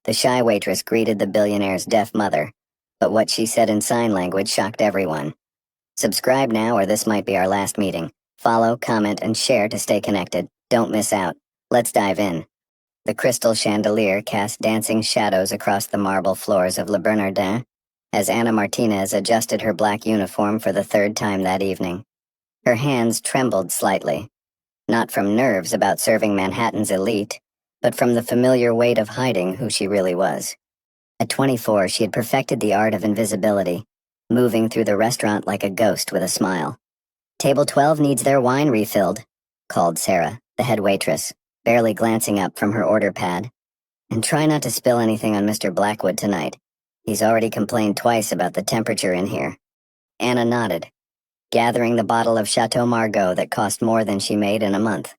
The shy waitress greeted the billionaire's deaf mother, but what she said in sign language shocked everyone. Subscribe now or this might be our last meeting. Follow, comment, and share to stay connected. Don't miss out. Let's dive in. The crystal chandelier cast dancing shadows across the marble floors of Le Bernardin as Anna Martinez adjusted her black uniform for the third time that evening. Her hands trembled slightly, not from nerves about serving Manhattan's elite, but from the familiar weight of hiding who she really was. At 24, she had perfected the art of invisibility, moving through the restaurant like a ghost with a smile. "Table 12 needs their wine refilled," called Sarah, the head waitress, barely glancing up from her order pad. "And try not to spill anything on Mr. Blackwood tonight. He's already complained twice about the temperature in here." Anna nodded, gathering the bottle of Chateau Margaux that cost more than she made in a month.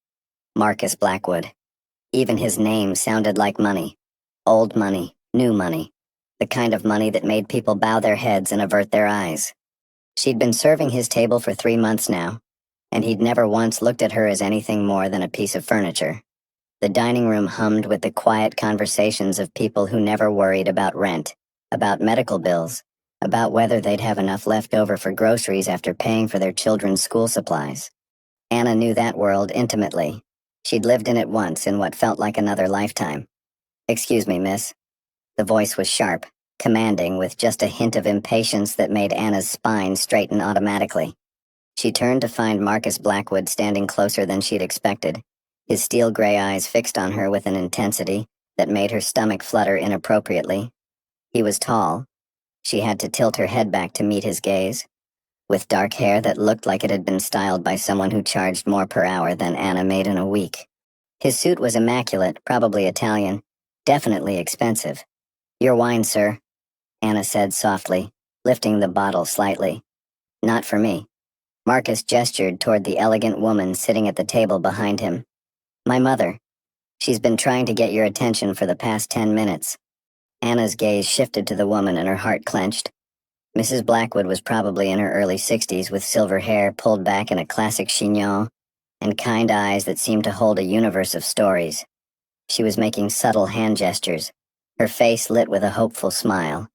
Marcus Blackwood. Even his name sounded like money. Old money, new money. The kind of money that made people bow their heads and avert their eyes. She'd been serving his table for 3 months now, and he'd never once looked at her as anything more than a piece of furniture. The dining room hummed with the quiet conversations of people who never worried about rent, about medical bills, about whether they'd have enough left over for groceries after paying for their children's school supplies. Anna knew that world intimately. She'd lived in it once in what felt like another lifetime. "Excuse me, miss." The voice was sharp, commanding, with just a hint of impatience that made Anna's spine straighten automatically. She turned to find Marcus Blackwood standing closer than she'd expected, his steel gray eyes fixed on her with an intensity that made her stomach flutter inappropriately. He was tall. She had to tilt her head back to meet his gaze, with dark hair that looked like it had been styled by someone who charged more per hour than Anna made in a week. His suit was immaculate, probably Italian, definitely expensive. "Your wine, sir," Anna said softly, lifting the bottle slightly. "Not for me." Marcus gestured toward the elegant woman sitting at the table behind him. "My mother. She's been trying to get your attention for the past 10 minutes. Anna's gaze shifted to the woman and her heart clenched. Mrs. Blackwood was probably in her early 60s with silver hair pulled back in a classic chignon and kind eyes that seemed to hold a universe of stories. She was making subtle hand gestures, her face lit with a hopeful smile.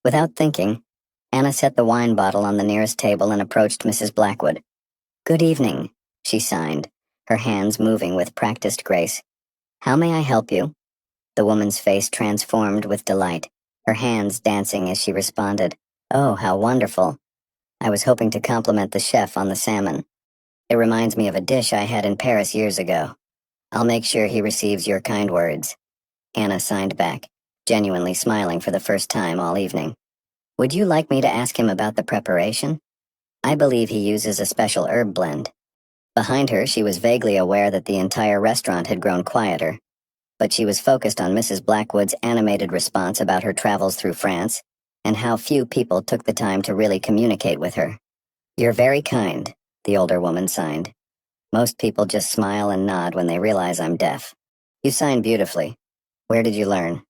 Without thinking, Anna set the wine bottle on the nearest table and approached Mrs. Blackwood. "Good evening," she signed, her hands moving with practiced grace. "How may I help you?" The woman's face transformed with delight, her hands dancing as she responded. "Oh, how wonderful. I was hoping to compliment the chef on the salmon. It reminds me of a dish I had in Paris years ago. I'll make sure he receives your kind words." Anna signed back, genuinely smiling for the first time all evening. "Would you like me to ask him about the preparation? I believe he uses a special herb blend." Behind her, she was vaguely aware that the entire restaurant had grown quieter, but she was focused on Mrs. Blackwood's animated response about her travels through France, and how few people took the time to really communicate with her. "You're very kind," the older woman signed. "Most people just smile and nod when they realize I'm deaf. You sign beautifully. Where did you learn?"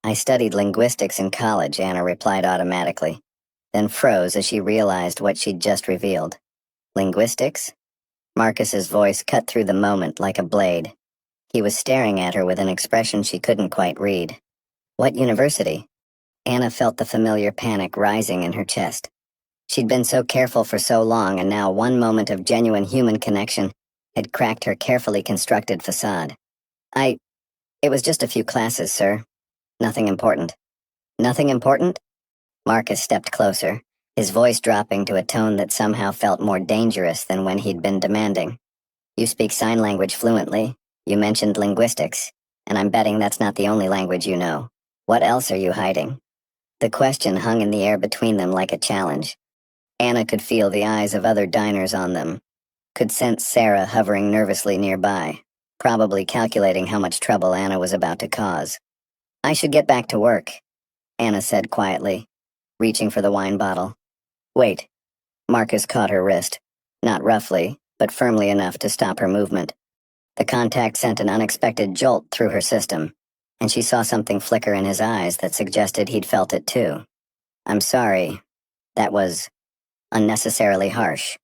"I studied linguistics in college," Anna replied automatically, then froze as she realized what she'd just revealed. "Linguistics?" Marcus's voice cut through the moment like a blade. He was staring at her with an expression she couldn't quite read. "What university?" Anna felt the familiar panic rising in her chest. She'd been so careful for so long, and now one moment of genuine human connection had cracked her carefully constructed facade. It was just a few classes, sir. Nothing important." "Nothing important?" Marcus stepped closer, his voice dropping to a tone that somehow felt more dangerous than when he'd been demanding. "You speak sign language fluently. You mentioned linguistics, and I'm betting that's not the only language you know. What else are you hiding?" The question hung in the air between them like a challenge. Anna could feel the eyes of other diners on them, could sense Sarah hovering nervously nearby, probably calculating how much trouble Anna was about to cause. "I should get back to work," Anna said quietly, reaching for the wine bottle. "Wait." Marcus caught her wrist, not roughly, but firmly enough to stop her movement. The contact sent an unexpected jolt through her system, and she saw something flicker in his eyes that suggested he'd felt it too. "I'm sorry. That was unnecessarily harsh."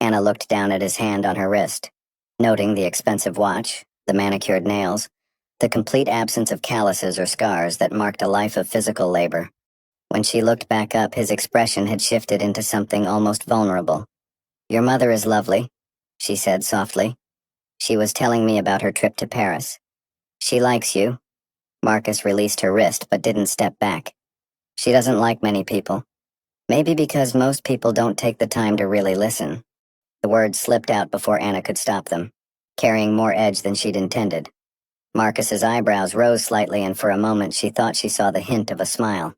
Anna looked down at his hand on her wrist, noting the expensive watch, the manicured nails, the complete absence of calluses or scars that marked a life of physical labor. When she looked back up, his expression had shifted into something almost vulnerable. "Your mother is lovely," she said softly. "She was telling me about her trip to Paris. She likes you." Marcus released her wrist but didn't step back. "She doesn't like many people. Maybe because most people don't take the time to really listen." The words slipped out before Anna could stop them, carrying more edge than she'd intended. Marcus's eyebrows rose slightly, and for a moment she thought she saw the hint of a smile.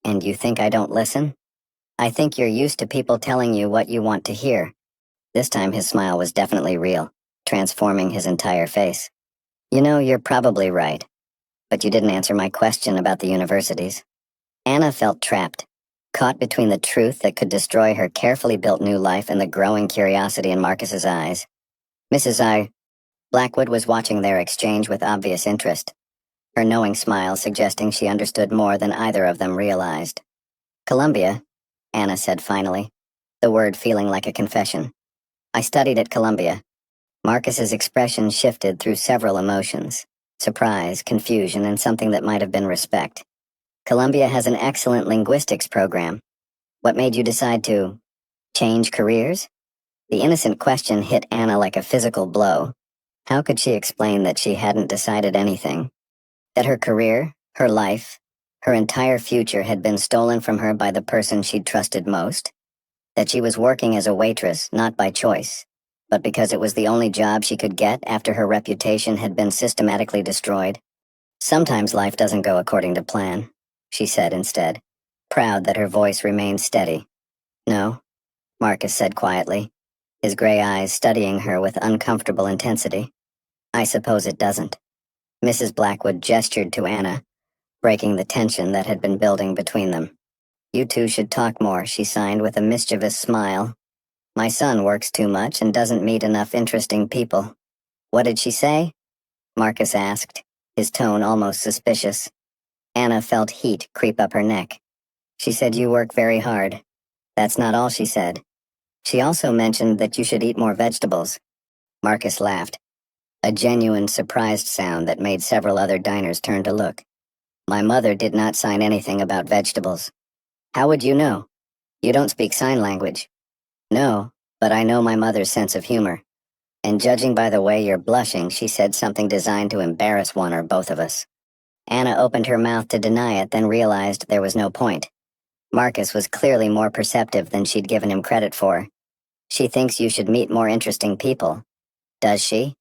"And you think I don't listen? I think you're used to people telling you what you want to hear." This time his smile was definitely real, transforming his entire face. "You know, you're probably right. But you didn't answer my question about the universities." Anna felt trapped, caught between the truth that could destroy her carefully built new life and the growing curiosity in Marcus's eyes. Mrs. Blackwood was watching their exchange with obvious interest, her knowing smile suggesting she understood more than either of them realized. "Columbia," Anna said finally, the word feeling like a confession. "I studied at Columbia." Marcus's expression shifted through several emotions: surprise, confusion, and something that might have been respect. "Columbia has an excellent linguistics program. What made you decide to change careers?" The innocent question hit Anna like a physical blow. How could she explain that she hadn't decided anything? That her career, her life, her entire future had been stolen from her by the person she'd trusted most? That she was working as a waitress, not by choice, but because it was the only job she could get after her reputation had been systematically destroyed? "Sometimes life doesn't go according to plan," she said instead, proud that her voice remained steady. "No," Marcus said quietly, his gray eyes studying her with uncomfortable intensity. "I suppose it doesn't." Mrs. Blackwood gestured to Anna, breaking the tension that had been building between them. "You two should talk more," she signed with a mischievous smile. "My son works too much and doesn't meet enough interesting people." "What did she say?" Marcus asked, his tone almost suspicious. Anna felt heat creep up her neck. "She said you work very hard." "That's not all she said. She also mentioned that you should eat more vegetables." Marcus laughed, a genuine surprised sound that made several other diners turn to look. "My mother did not sign anything about vegetables." "How would you know? You don't speak sign language." "No, but I know my mother's sense of humor. And judging by the way you're blushing, she said something designed to embarrass one or both of us." Anna opened her mouth to deny it, then realized there was no point. Marcus was clearly more perceptive than she'd given him credit for. "She thinks you should meet more interesting people." "Does she?"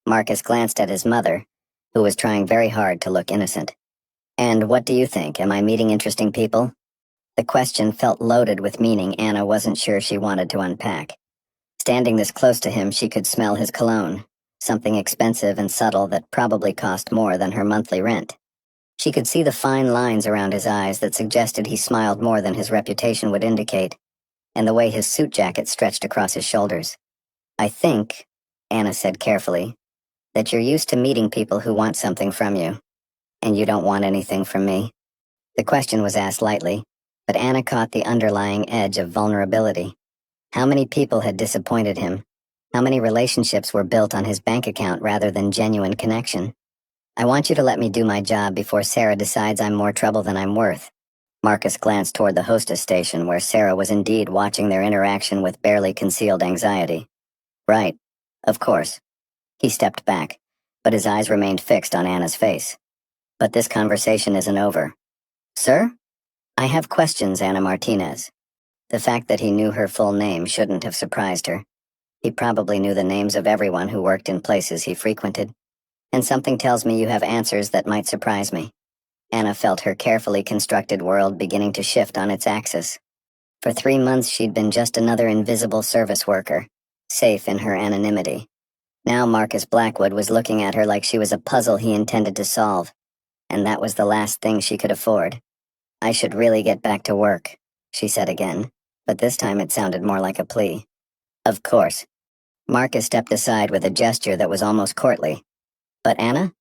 Marcus glanced at his mother, who was trying very hard to look innocent. "And what do you think? Am I meeting interesting people?" The question felt loaded with meaning Anna wasn't sure she wanted to unpack. Standing this close to him, she could smell his cologne, something expensive and subtle that probably cost more than her monthly rent. She could see the fine lines around his eyes that suggested he smiled more than his reputation would indicate, and the way his suit jacket stretched across his shoulders. "I think," Anna said carefully, "that you're used to meeting people who want something from you. And you don't want anything from me." The question was asked lightly, but Anna caught the underlying edge of vulnerability. How many people had disappointed him? How many relationships were built on his bank account rather than genuine connection? "I want you to let me do my job before Sarah decides I'm more trouble than I'm worth." Marcus glanced toward the hostess station, where Sarah was indeed watching their interaction with barely concealed anxiety. "Right. Of course." He stepped back, but his eyes remained fixed on Anna's face. "But this conversation isn't over." "Sir?" "I have questions, Anna Martinez." The fact that he knew her full name shouldn't have surprised her. He probably knew the names of everyone who worked in places he frequented. "And something tells me you have answers that might surprise me." Anna felt her carefully constructed world beginning to shift on its axis. For 3 months she'd been just another invisible service worker, safe in her anonymity. Now Marcus Blackwood was looking at her like she was a puzzle he intended to solve, and that was the last thing she could afford. "I should really get back to work," she said again, but this time it sounded more like a plea. "Of course." Marcus stepped aside with a gesture that was almost courtly. "But Anna,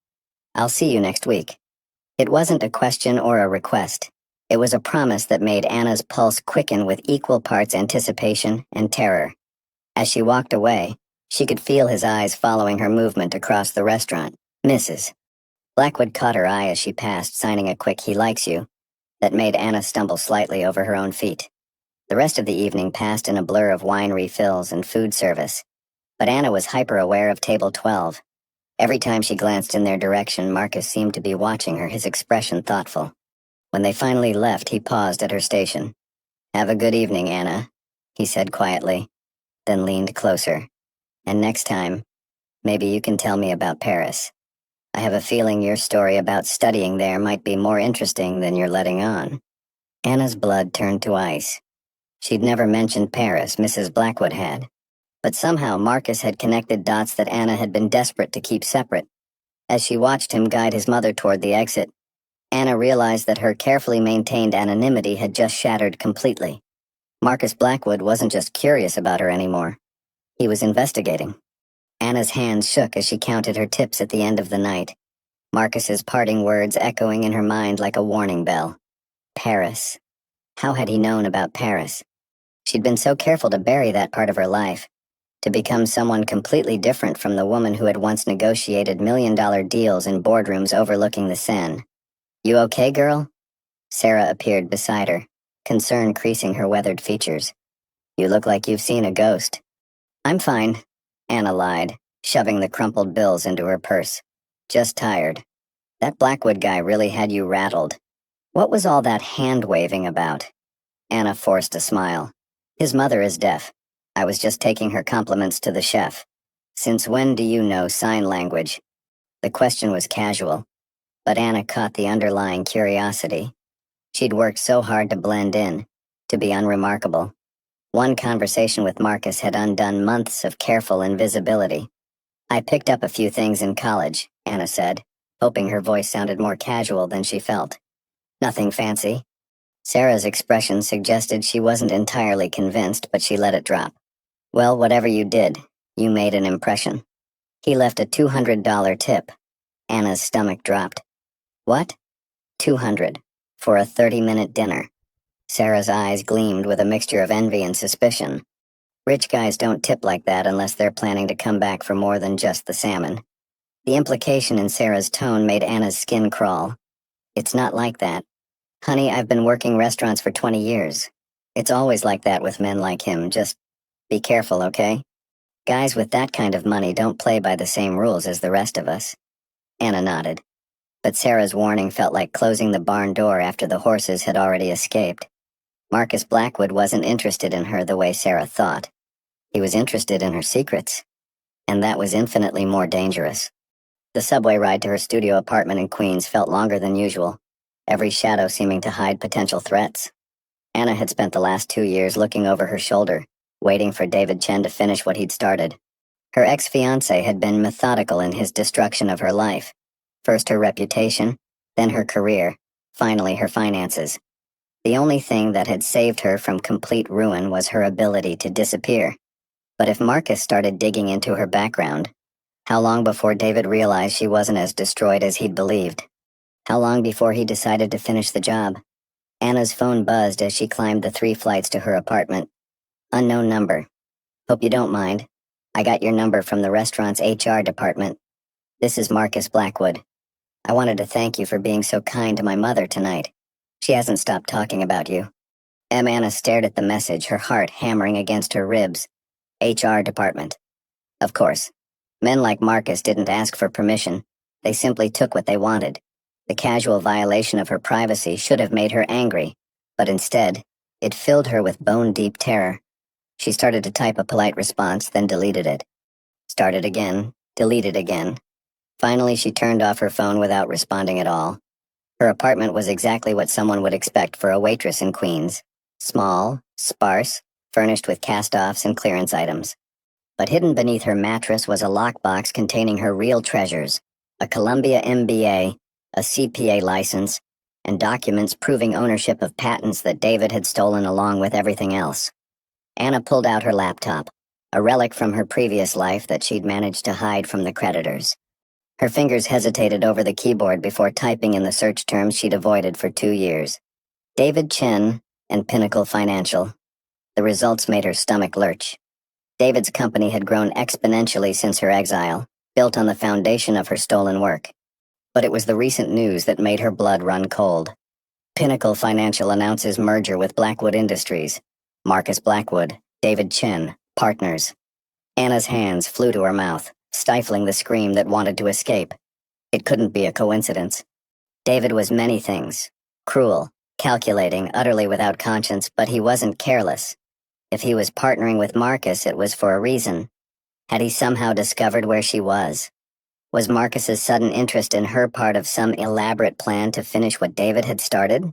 I'll see you next week." It wasn't a question or a request. It was a promise that made Anna's pulse quicken with equal parts anticipation and terror. As she walked away, she could feel his eyes following her movement across the restaurant. "Mrs. Blackwood caught her eye as she passed, signing a quick "he likes you" that made Anna stumble slightly over her own feet. The rest of the evening passed in a blur of wine refills and food service, but Anna was hyper-aware of table 12. Every time she glanced in their direction, Marcus seemed to be watching her, his expression thoughtful. When they finally left, he paused at her station. "Have a good evening, Anna," he said quietly, then leaned closer. "And next time, maybe you can tell me about Paris. I have a feeling your story about studying there might be more interesting than you're letting on." Anna's blood turned to ice. She'd never mentioned Paris, Mrs. Blackwood had. But somehow Marcus had connected dots that Anna had been desperate to keep separate. As she watched him guide his mother toward the exit, Anna realized that her carefully maintained anonymity had just shattered completely. Marcus Blackwood wasn't just curious about her anymore. He was investigating. Anna's hands shook as she counted her tips at the end of the night, Marcus's parting words echoing in her mind like a warning bell. Paris. How had he known about Paris? She'd been so careful to bury that part of her life, to become someone completely different from the woman who had once negotiated million-dollar deals in boardrooms overlooking the Seine. "You okay, girl?" Sarah appeared beside her, concern creasing her weathered features. "You look like you've seen a ghost." "I'm fine," Anna lied, shoving the crumpled bills into her purse. "Just tired. That Blackwood guy really had you rattled. What was all that hand-waving about?" Anna forced a smile. "His mother is deaf. I was just taking her compliments to the chef. Since when do you know sign language?" The question was casual, but Anna caught the underlying curiosity. She'd worked so hard to blend in, to be unremarkable. One conversation with Marcus had undone months of careful invisibility. "I picked up a few things in college," Anna said, hoping her voice sounded more casual than she felt. "Nothing fancy." Sarah's expression suggested she wasn't entirely convinced, but she let it drop. "Well, whatever you did, you made an impression." He left a $200 tip. Anna's stomach dropped. "What?" "200. For a 30-minute dinner." Sarah's eyes gleamed with a mixture of envy and suspicion. Rich guys don't tip like that unless they're planning to come back for more than just the salmon. The implication in Sarah's tone made Anna's skin crawl. "It's not like that. Honey, I've been working restaurants for 20 years. It's always like that with men like him. Just be careful, okay? Guys with that kind of money don't play by the same rules as the rest of us." Anna nodded. But Sarah's warning felt like closing the barn door after the horses had already escaped. Marcus Blackwood wasn't interested in her the way Sarah thought. He was interested in her secrets. And that was infinitely more dangerous. The subway ride to her studio apartment in Queens felt longer than usual, every shadow seeming to hide potential threats. Anna had spent the last 2 years looking over her shoulder, waiting for David Chen to finish what he'd started. Her ex-fiancé had been methodical in his destruction of her life. First her reputation, then her career, finally her finances. The only thing that had saved her from complete ruin was her ability to disappear. But if Marcus started digging into her background, how long before David realized she wasn't as destroyed as he'd believed? How long before he decided to finish the job? Anna's phone buzzed as she climbed the 3 flights to her apartment. "Unknown number. Hope you don't mind. I got your number from the restaurant's HR department. This is Marcus Blackwood. I wanted to thank you for being so kind to my mother tonight. She hasn't stopped talking about you." Anna stared at the message, her heart hammering against her ribs. HR department. Of course. Men like Marcus didn't ask for permission. They simply took what they wanted. The casual violation of her privacy should have made her angry, but instead, it filled her with bone-deep terror. She started to type a polite response, then deleted it. Started again, deleted again. Finally, she turned off her phone without responding at all. Her apartment was exactly what someone would expect for a waitress in Queens. Small, sparse, furnished with cast-offs and clearance items. But hidden beneath her mattress was a lockbox containing her real treasures, a Columbia MBA, a CPA license, and documents proving ownership of patents that David had stolen along with everything else. Anna pulled out her laptop, a relic from her previous life that she'd managed to hide from the creditors. Her fingers hesitated over the keyboard before typing in the search terms she'd avoided for 2 years. David Chen and Pinnacle Financial. The results made her stomach lurch. David's company had grown exponentially since her exile, built on the foundation of her stolen work. But it was the recent news that made her blood run cold. Pinnacle Financial announces merger with Blackwood Industries. Marcus Blackwood, David Chen, partners. Anna's hands flew to her mouth, stifling the scream that wanted to escape. It couldn't be a coincidence. David was many things. Cruel, calculating, utterly without conscience, but he wasn't careless. If he was partnering with Marcus, it was for a reason. Had he somehow discovered where she was? Was Marcus's sudden interest in her part of some elaborate plan to finish what David had started?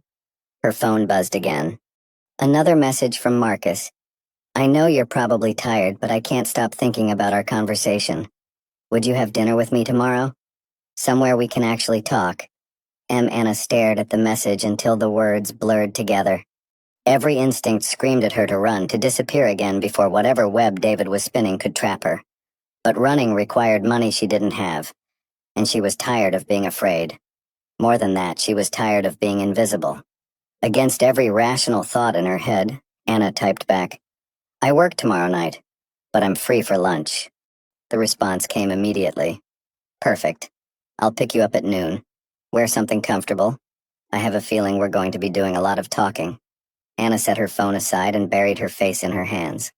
Her phone buzzed again. Another message from Marcus. I know you're probably tired, but I can't stop thinking about our conversation. Would you have dinner with me tomorrow? Somewhere we can actually talk. Anna stared at the message until the words blurred together. Every instinct screamed at her to run, to disappear again before whatever web David was spinning could trap her. But running required money she didn't have, and she was tired of being afraid. More than that, she was tired of being invisible. Against every rational thought in her head, Anna typed back, I work tomorrow night, but I'm free for lunch. The response came immediately. Perfect. I'll pick you up at noon. Wear something comfortable. I have a feeling we're going to be doing a lot of talking. Anna set her phone aside and buried her face in her hands.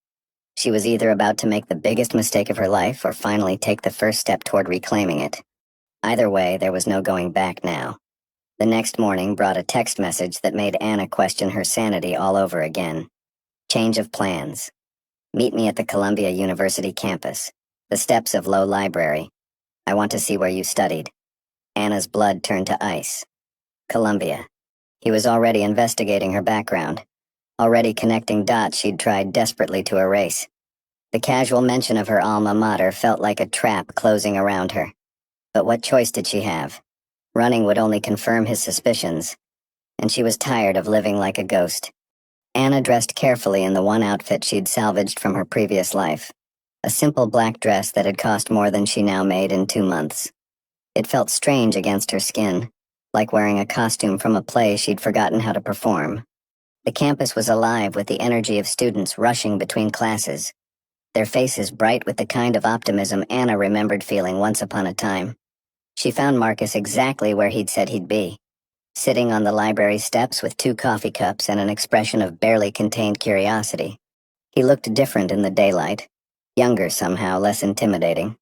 She was either about to make the biggest mistake of her life or finally take the first step toward reclaiming it. Either way, there was no going back now. The next morning brought a text message that made Anna question her sanity all over again. Change of plans. Meet me at the Columbia University campus, the steps of Low Library. I want to see where you studied. Anna's blood turned to ice. Columbia. He was already investigating her background, already connecting dots she'd tried desperately to erase. The casual mention of her alma mater felt like a trap closing around her. But what choice did she have? Running would only confirm his suspicions, and she was tired of living like a ghost. Anna dressed carefully in the one outfit she'd salvaged from her previous life, a simple black dress that had cost more than she now made in 2 months. It felt strange against her skin, like wearing a costume from a play she'd forgotten how to perform. The campus was alive with the energy of students rushing between classes, their faces bright with the kind of optimism Anna remembered feeling once upon a time. She found Marcus exactly where he'd said he'd be, sitting on the library steps with 2 coffee cups and an expression of barely contained curiosity. He looked different in the daylight, younger somehow, less intimidating.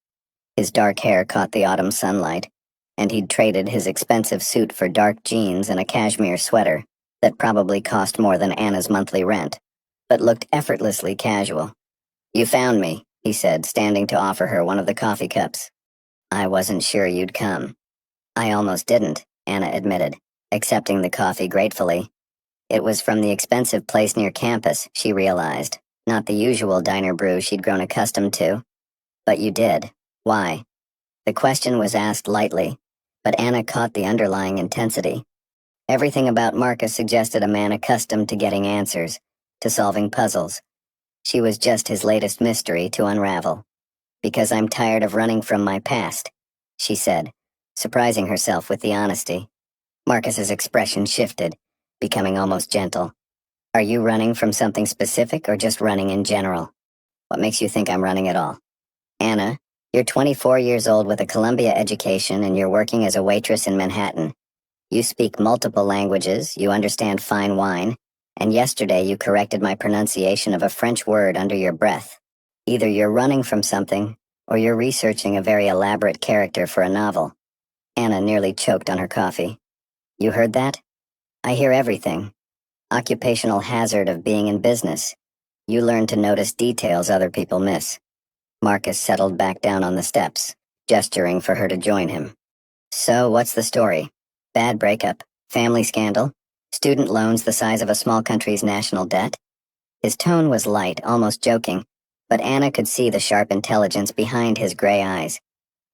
His dark hair caught the autumn sunlight, and he'd traded his expensive suit for dark jeans and a cashmere sweater that probably cost more than Anna's monthly rent, but looked effortlessly casual. You found me, he said, standing to offer her one of the coffee cups. I wasn't sure you'd come. I almost didn't, Anna admitted, accepting the coffee gratefully. It was from the expensive place near campus, she realized, not the usual diner brew she'd grown accustomed to. But you did. Why? The question was asked lightly, but Anna caught the underlying intensity. Everything about Marcus suggested a man accustomed to getting answers, to solving puzzles. She was just his latest mystery to unravel. Because I'm tired of running from my past, she said, surprising herself with the honesty. Marcus's expression shifted, becoming almost gentle. Are you running from something specific or just running in general? What makes you think I'm running at all? Anna, you're 24 years old with a Columbia education and you're working as a waitress in Manhattan. You speak multiple languages, you understand fine wine, and yesterday you corrected my pronunciation of a French word under your breath. Either you're running from something, or you're researching a very elaborate character for a novel. Anna nearly choked on her coffee. You heard that? I hear everything. Occupational hazard of being in business. You learn to notice details other people miss. Marcus settled back down on the steps, gesturing for her to join him. So, what's the story? Bad breakup? Family scandal? Student loans the size of a small country's national debt? His tone was light, almost joking, but Anna could see the sharp intelligence behind his gray eyes.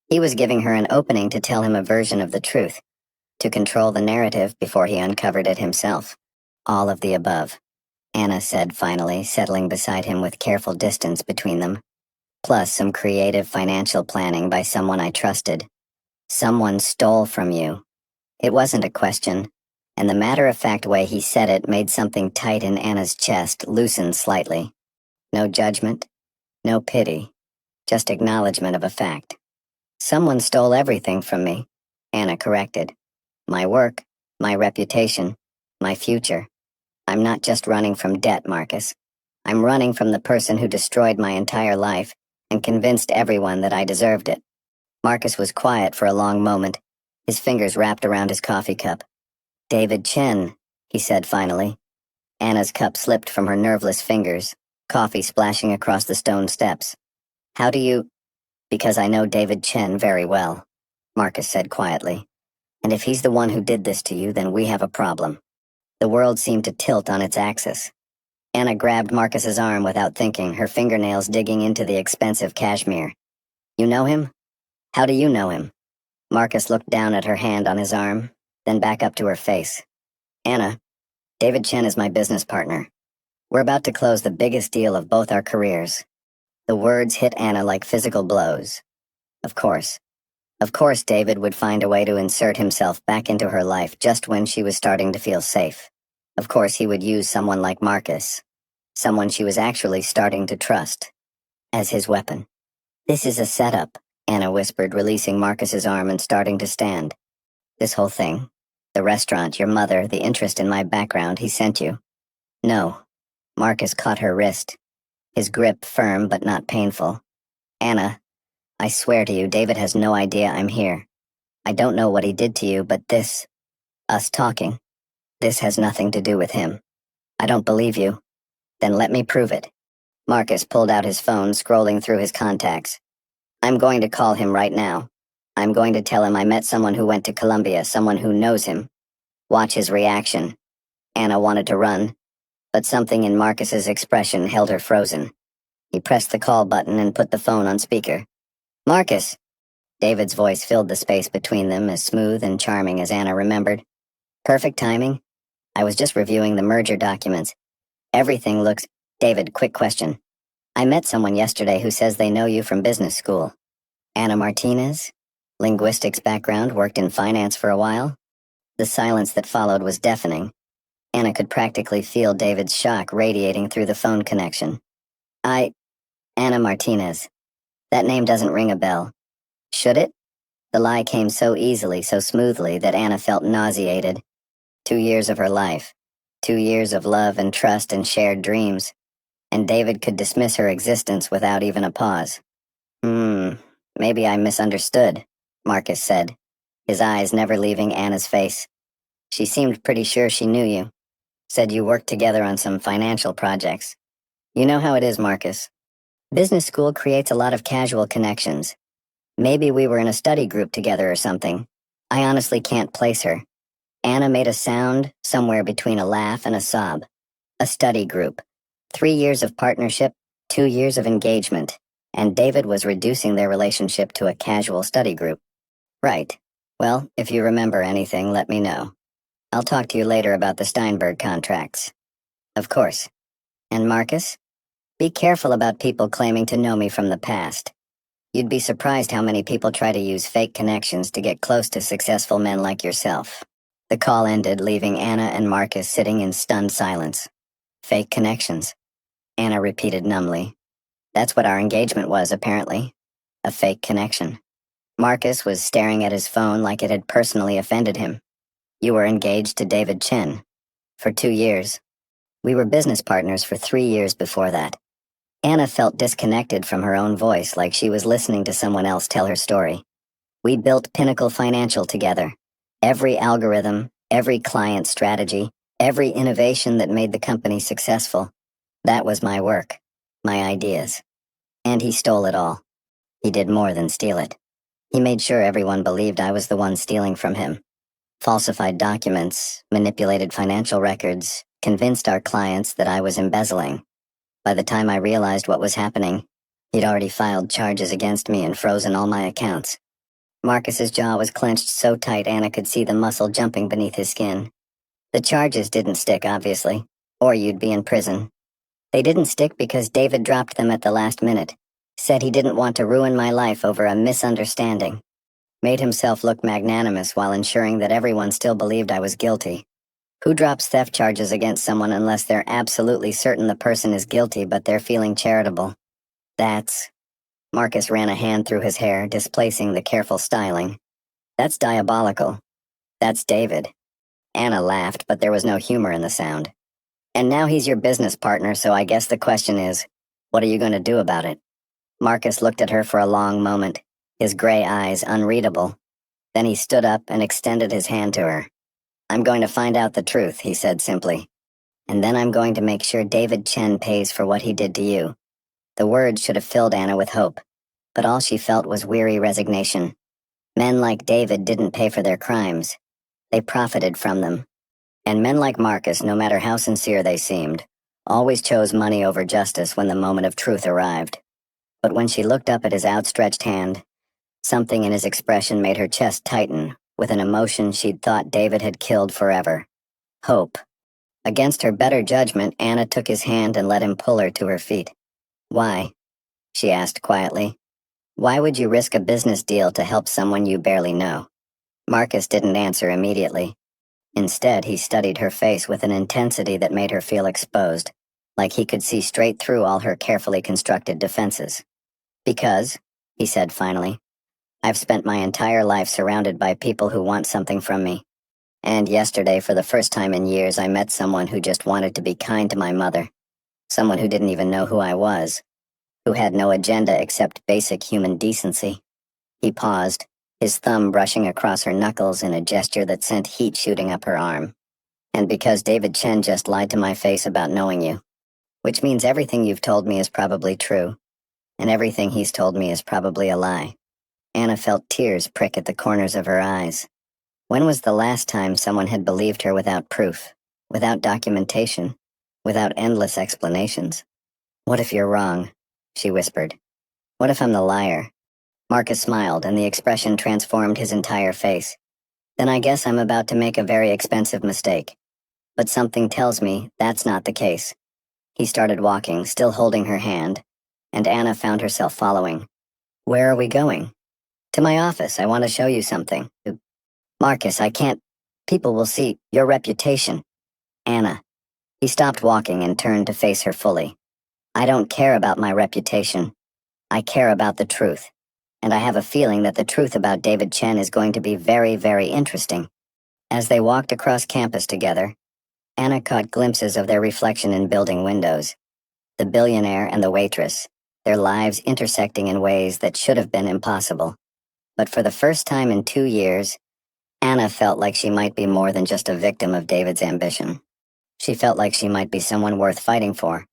He was giving her an opening to tell him a version of the truth, to control the narrative before he uncovered it himself. All of the above, Anna said finally, settling beside him with careful distance between them. Plus some creative financial planning by someone I trusted. Someone stole from you. It wasn't a question, and the matter-of-fact way he said it made something tight in Anna's chest loosen slightly. No judgment, no pity, just acknowledgement of a fact. Someone stole everything from me, Anna corrected. My work, my reputation, my future. I'm not just running from debt, Marcus. I'm running from the person who destroyed my entire life and convinced everyone that I deserved it. Marcus was quiet for a long moment, his fingers wrapped around his coffee cup. David Chen, he said finally. Anna's cup slipped from her nerveless fingers, coffee splashing across the stone steps. How do you... Because I know David Chen very well, Marcus said quietly. And if he's the one who did this to you, then we have a problem. The world seemed to tilt on its axis. Anna grabbed Marcus's arm without thinking, her fingernails digging into the expensive cashmere. You know him? How do you know him? Marcus looked down at her hand on his arm, then back up to her face. Anna, David Chen is my business partner. We're about to close the biggest deal of both our careers. The words hit Anna like physical blows. Of course. Of course David would find a way to insert himself back into her life just when she was starting to feel safe. Of course he would use someone like Marcus, someone she was actually starting to trust, as his weapon. This is a setup, Anna whispered, releasing Marcus's arm and starting to stand. This whole thing, the restaurant, your mother, the interest in my background, he sent you. No. Marcus caught her wrist, his grip firm but not painful. Anna, I swear to you, David has no idea I'm here. I don't know what he did to you, but this, us talking, this has nothing to do with him. I don't believe you. Then let me prove it. Marcus pulled out his phone, scrolling through his contacts. I'm going to call him right now. I'm going to tell him I met someone who went to Colombia, someone who knows him. Watch his reaction. Anna wanted to run, but something in Marcus's expression held her frozen. He pressed the call button and put the phone on speaker. Marcus! David's voice filled the space between them, as smooth and charming as Anna remembered. Perfect timing. I was just reviewing the merger documents. Everything looks... David, quick question. I met someone yesterday who says they know you from business school. Anna Martinez? Linguistics background, worked in finance for a while? The silence that followed was deafening. Anna could practically feel David's shock radiating through the phone connection. Anna Martinez. That name doesn't ring a bell. Should it? The lie came so easily, so smoothly, that Anna felt nauseated. 2 years of her life. 2 years of love and trust and shared dreams. And David could dismiss her existence without even a pause. Maybe I misunderstood, Marcus said, his eyes never leaving Anna's face. She seemed pretty sure she knew you. Said you worked together on some financial projects. You know how it is, Marcus. Business school creates a lot of casual connections. Maybe we were in a study group together or something. I honestly can't place her. Anna made a sound somewhere between a laugh and a sob. A study group. 3 years of partnership, 2 years of engagement, and David was reducing their relationship to a casual study group. Right. Well, if you remember anything, let me know. I'll talk to you later about the Steinberg contracts. Of course. And Marcus? Be careful about people claiming to know me from the past. You'd be surprised how many people try to use fake connections to get close to successful men like yourself. The call ended, leaving Anna and Marcus sitting in stunned silence. Fake connections, Anna repeated numbly. That's what our engagement was, apparently. A fake connection. Marcus was staring at his phone like it had personally offended him. You were engaged to David Chen. For 2 years. We were business partners for 3 years before that. Anna felt disconnected from her own voice, like she was listening to someone else tell her story. We built Pinnacle Financial together. Every algorithm, every client strategy, every innovation that made the company successful. That was my work. My ideas. And he stole it all. He did more than steal it. He made sure everyone believed I was the one stealing from him. Falsified documents, manipulated financial records, convinced our clients that I was embezzling. By the time I realized what was happening, he'd already filed charges against me and frozen all my accounts. Marcus's jaw was clenched so tight Anna could see the muscle jumping beneath his skin. The charges didn't stick, obviously, or you'd be in prison. They didn't stick because David dropped them at the last minute. Said he didn't want to ruin my life over a misunderstanding. Made himself look magnanimous while ensuring that everyone still believed I was guilty. Who drops theft charges against someone unless they're absolutely certain the person is guilty but they're feeling charitable? That's... Marcus ran a hand through his hair, displacing the careful styling. That's diabolical. That's David. Anna laughed, but there was no humor in the sound. And now he's your business partner, so I guess the question is, what are you going to do about it? Marcus looked at her for a long moment, his gray eyes unreadable. Then he stood up and extended his hand to her. I'm going to find out the truth, he said simply. And then I'm going to make sure David Chen pays for what he did to you. The words should have filled Anna with hope, but all she felt was weary resignation. Men like David didn't pay for their crimes. They profited from them. And men like Marcus, no matter how sincere they seemed, always chose money over justice when the moment of truth arrived. But when she looked up at his outstretched hand, something in his expression made her chest tighten with an emotion she'd thought David had killed forever. Hope. Against her better judgment, Anna took his hand and let him pull her to her feet. Why? She asked quietly. Why would you risk a business deal to help someone you barely know? Marcus didn't answer immediately. Instead, he studied her face with an intensity that made her feel exposed, like he could see straight through all her carefully constructed defenses. Because, he said finally, I've spent my entire life surrounded by people who want something from me. And yesterday, for the first time in years, I met someone who just wanted to be kind to my mother. Someone who didn't even know who I was, who had no agenda except basic human decency. He paused, his thumb brushing across her knuckles in a gesture that sent heat shooting up her arm. And because David Chen just lied to my face about knowing you, which means everything you've told me is probably true, and everything he's told me is probably a lie. Anna felt tears prick at the corners of her eyes. When was the last time someone had believed her without proof, without documentation, without endless explanations? What if you're wrong? She whispered. What if I'm the liar? Marcus smiled, and the expression transformed his entire face. Then I guess I'm about to make a very expensive mistake. But something tells me that's not the case. He started walking, still holding her hand, and Anna found herself following. Where are we going? To my office. I want to show you something. Marcus, I can't. People will see your reputation. Anna. He stopped walking and turned to face her fully. I don't care about my reputation. I care about the truth. And I have a feeling that the truth about David Chen is going to be very, very interesting. As they walked across campus together, Anna caught glimpses of their reflection in building windows. The billionaire and the waitress, their lives intersecting in ways that should have been impossible. But for the first time in 2 years, Anna felt like she might be more than just a victim of David's ambition. She felt like she might be someone worth fighting for.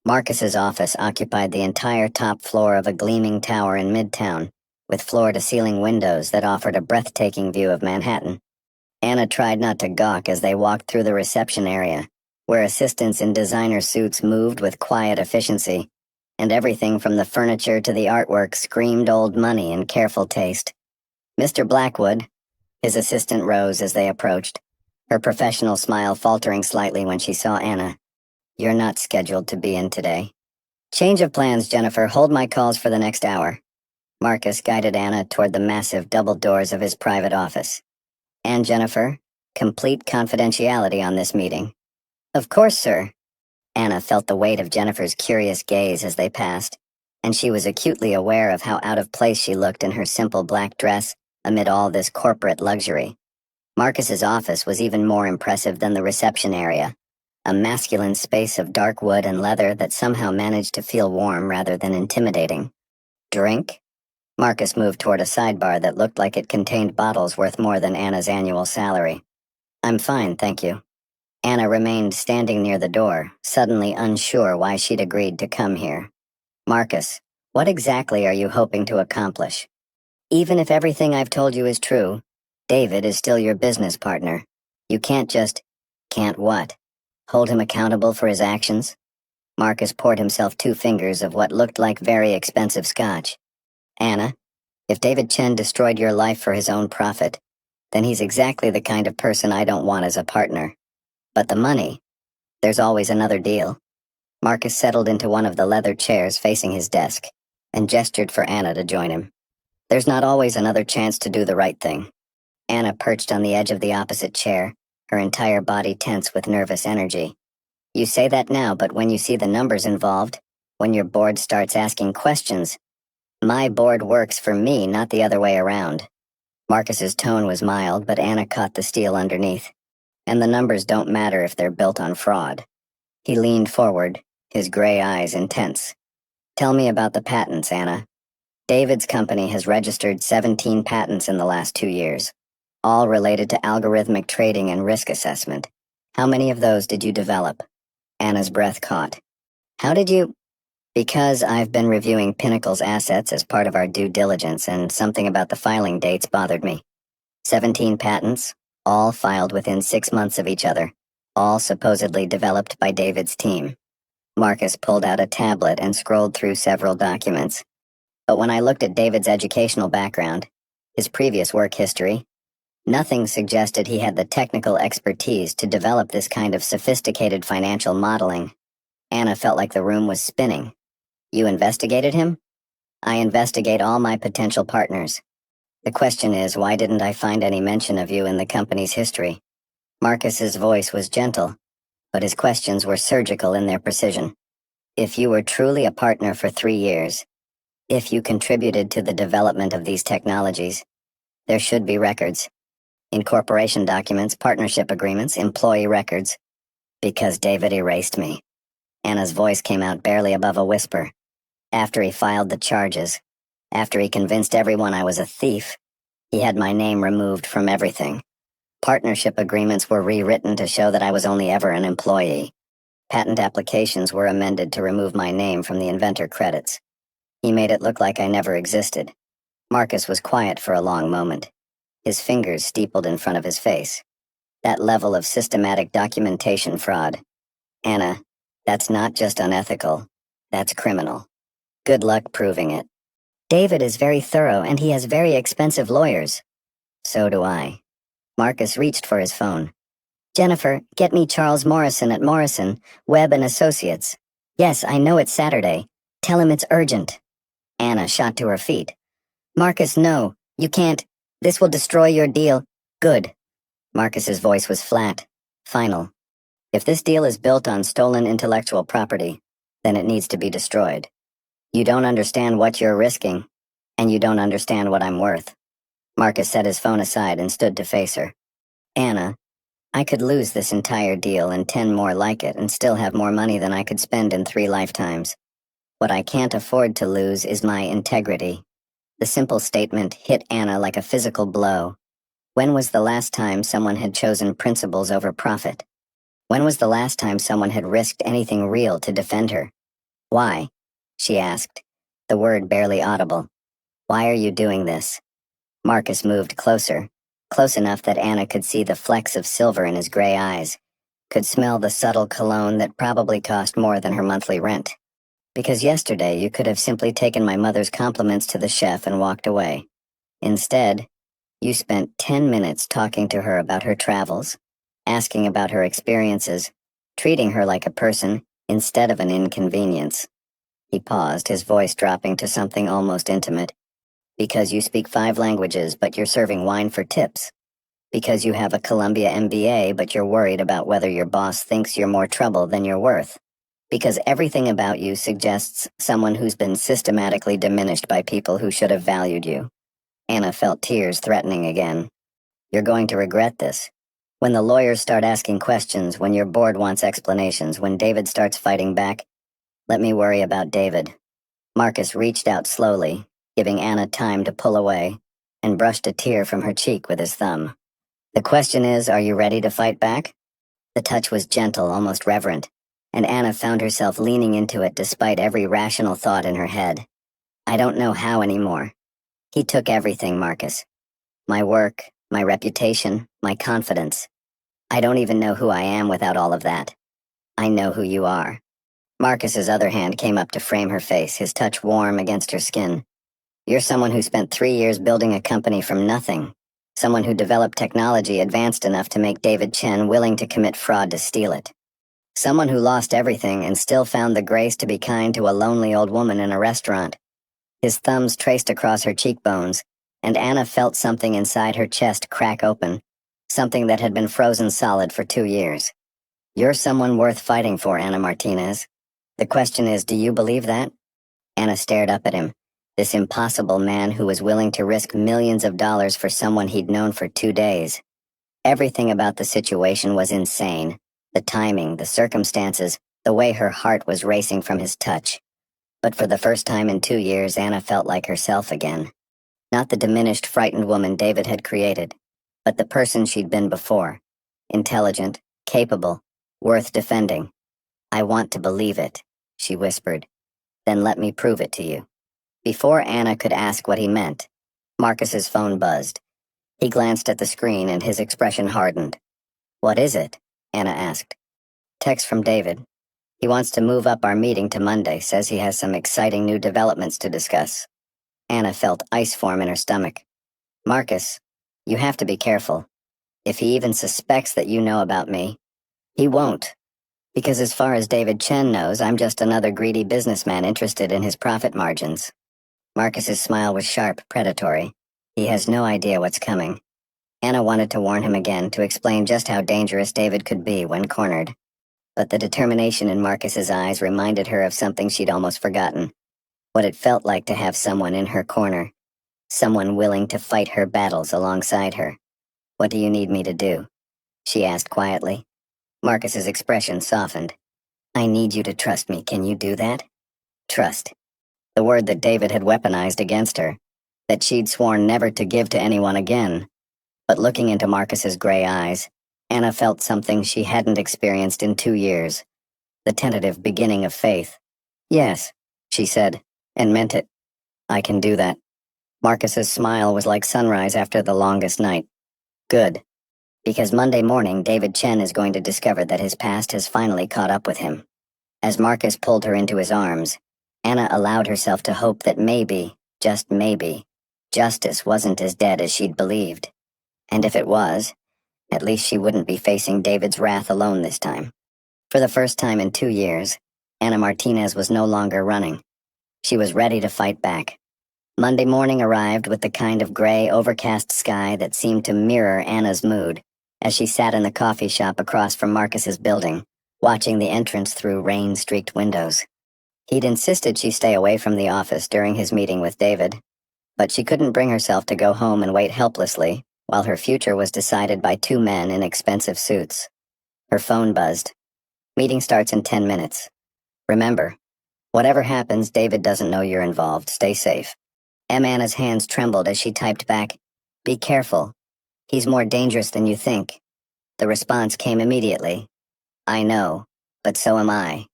Marcus's office occupied the entire top floor of a gleaming tower in Midtown, with floor-to-ceiling windows that offered a breathtaking view of Manhattan. Anna tried not to gawk as they walked through the reception area, where assistants in designer suits moved with quiet efficiency, and everything from the furniture to the artwork screamed old money and careful taste. Mr. Blackwood, his assistant rose as they approached, her professional smile faltering slightly when she saw Anna. You're not scheduled to be in today. Change of plans, Jennifer. Hold my calls for the next hour. Marcus guided Anna toward the massive double doors of his private office. And Jennifer, complete confidentiality on this meeting. Of course, sir. Anna felt the weight of Jennifer's curious gaze as they passed, and she was acutely aware of how out of place she looked in her simple black dress amid all this corporate luxury. Marcus's office was even more impressive than the reception area, a masculine space of dark wood and leather that somehow managed to feel warm rather than intimidating. Drink? Marcus moved toward a sidebar that looked like it contained bottles worth more than Anna's annual salary. I'm fine, thank you. Anna remained standing near the door, suddenly unsure why she'd agreed to come here. Marcus, what exactly are you hoping to accomplish? Even if everything I've told you is true, David is still your business partner. You can't just... Can't what? Hold him accountable for his actions? Marcus poured himself 2 fingers of what looked like very expensive scotch. Anna, if David Chen destroyed your life for his own profit, then he's exactly the kind of person I don't want as a partner. But the money, there's always another deal. Marcus settled into one of the leather chairs facing his desk, and gestured for Anna to join him. There's not always another chance to do the right thing. Anna perched on the edge of the opposite chair, her entire body tense with nervous energy. You say that now, but when you see the numbers involved, when your board starts asking questions, my board works for me, not the other way around. Marcus's tone was mild, but Anna caught the steel underneath. And the numbers don't matter if they're built on fraud. He leaned forward, his gray eyes intense. Tell me about the patents, Anna. David's company has registered 17 patents in the last 2 years, all related to algorithmic trading and risk assessment. How many of those did you develop? Anna's breath caught. How did you? Because I've been reviewing Pinnacle's assets as part of our due diligence, and something about the filing dates bothered me. 17 patents, all filed within 6 months of each other, all supposedly developed by David's team. Marcus pulled out a tablet and scrolled through several documents. But when I looked at David's educational background, his previous work history, nothing suggested he had the technical expertise to develop this kind of sophisticated financial modeling. Anna felt like the room was spinning. You investigated him? I investigate all my potential partners. The question is, why didn't I find any mention of you in the company's history? Marcus's voice was gentle, but his questions were surgical in their precision. If you were truly a partner for 3 years, if you contributed to the development of these technologies, there should be records. Incorporation documents, partnership agreements, employee records. Because David erased me. Anna's voice came out barely above a whisper. After he filed the charges, after he convinced everyone I was a thief, he had my name removed from everything. Partnership agreements were rewritten to show that I was only ever an employee. Patent applications were amended to remove my name from the inventor credits. He made it look like I never existed. Marcus was quiet for a long moment, his fingers steepled in front of his face. That level of systematic documentation fraud. Anna, that's not just unethical, that's criminal. Good luck proving it. David is very thorough and he has very expensive lawyers. So do I. Marcus reached for his phone. Jennifer, get me Charles Morrison at Morrison, Webb and Associates. Yes, I know it's Saturday. Tell him it's urgent. Anna shot to her feet. Marcus, no, you can't. This will destroy your deal. Good. Marcus's voice was flat, final. If this deal is built on stolen intellectual property, then it needs to be destroyed. You don't understand what you're risking, and you don't understand what I'm worth. Marcus set his phone aside and stood to face her. Anna, I could lose this entire deal and 10 more like it and still have more money than I could spend in 3 lifetimes. What I can't afford to lose is my integrity. The simple statement hit Anna like a physical blow. When was the last time someone had chosen principles over profit? When was the last time someone had risked anything real to defend her? Why? She asked, the word barely audible. Why are you doing this? Marcus moved closer, close enough that Anna could see the flecks of silver in his gray eyes, could smell the subtle cologne that probably cost more than her monthly rent. Because yesterday you could have simply taken my mother's compliments to the chef and walked away. Instead, you spent 10 minutes talking to her about her travels, asking about her experiences, treating her like a person instead of an inconvenience. He paused, his voice dropping to something almost intimate. Because you speak 5 languages, but you're serving wine for tips. Because you have a Columbia MBA, but you're worried about whether your boss thinks you're more trouble than you're worth. Because everything about you suggests someone who's been systematically diminished by people who should have valued you. Anna felt tears threatening again. You're going to regret this. When the lawyers start asking questions, when your board wants explanations, when David starts fighting back, let me worry about David. Marcus reached out slowly, giving Anna time to pull away, and brushed a tear from her cheek with his thumb. The question is, are you ready to fight back? The touch was gentle, almost reverent, and Anna found herself leaning into it despite every rational thought in her head. I don't know how anymore. He took everything, Marcus. My work, my reputation, my confidence. I don't even know who I am without all of that. I know who you are. Marcus's other hand came up to frame her face, his touch warm against her skin. You're someone who spent 3 years building a company from nothing. Someone who developed technology advanced enough to make David Chen willing to commit fraud to steal it. Someone who lost everything and still found the grace to be kind to a lonely old woman in a restaurant. His thumbs traced across her cheekbones, and Anna felt something inside her chest crack open, something that had been frozen solid for 2 years. You're someone worth fighting for, Anna Martinez. The question is, do you believe that? Anna stared up at him, This impossible man who was willing to risk millions of dollars for someone he'd known for 2 days. Everything about the situation was insane. The timing, the circumstances, the way her heart was racing from his touch. But for the first time in 2 years, Anna felt like herself again. Not the diminished, frightened woman David had created, but the person she'd been before. Intelligent, capable, worth defending. "I want to believe it," she whispered. "Then let me prove it to you." Before Anna could ask what he meant, Marcus's phone buzzed. He glanced at the screen and his expression hardened. "What is it?" Anna asked. "Text from David. He wants to move up our meeting to Monday, says he has some exciting new developments to discuss." Anna felt ice form in her stomach. "Marcus, you have to be careful. If he even suspects that you know about me, he won't. Because as far as David Chen knows, I'm just another greedy businessman interested in his profit margins." Marcus's smile was sharp, predatory. He has no idea what's coming. Anna wanted to warn him again, to explain just how dangerous David could be when cornered. But the determination in Marcus's eyes reminded her of something she'd almost forgotten. What it felt like to have someone in her corner. Someone willing to fight her battles alongside her. "What do you need me to do?" she asked quietly. Marcus's expression softened. "I need you to trust me. Can you do that?" Trust. The word that David had weaponized against her. That she'd sworn never to give to anyone again. But looking into Marcus's gray eyes, Anna felt something she hadn't experienced in 2 years. The tentative beginning of faith. "Yes," she said, and meant it. "I can do that." Marcus's smile was like sunrise after the longest night. "Good. Because Monday morning, David Chen is going to discover that his past has finally caught up with him." As Marcus pulled her into his arms, Anna allowed herself to hope that maybe, just maybe, justice wasn't as dead as she'd believed. And if it was, at least she wouldn't be facing David's wrath alone this time. For the first time in 2 years, Anna Martinez was no longer running. She was ready to fight back. Monday morning arrived with the kind of gray, overcast sky that seemed to mirror Anna's mood as she sat in the coffee shop across from Marcus's building, watching the entrance through rain-streaked windows. He'd insisted she stay away from the office during his meeting with David, but she couldn't bring herself to go home and wait helplessly while her future was decided by two men in expensive suits. Her phone buzzed. "Meeting starts in 10 minutes. Remember, whatever happens, David doesn't know you're involved. Stay safe." Anna's hands trembled as she typed back, "Be careful. He's more dangerous than you think." The response came immediately. "I know, but so am I."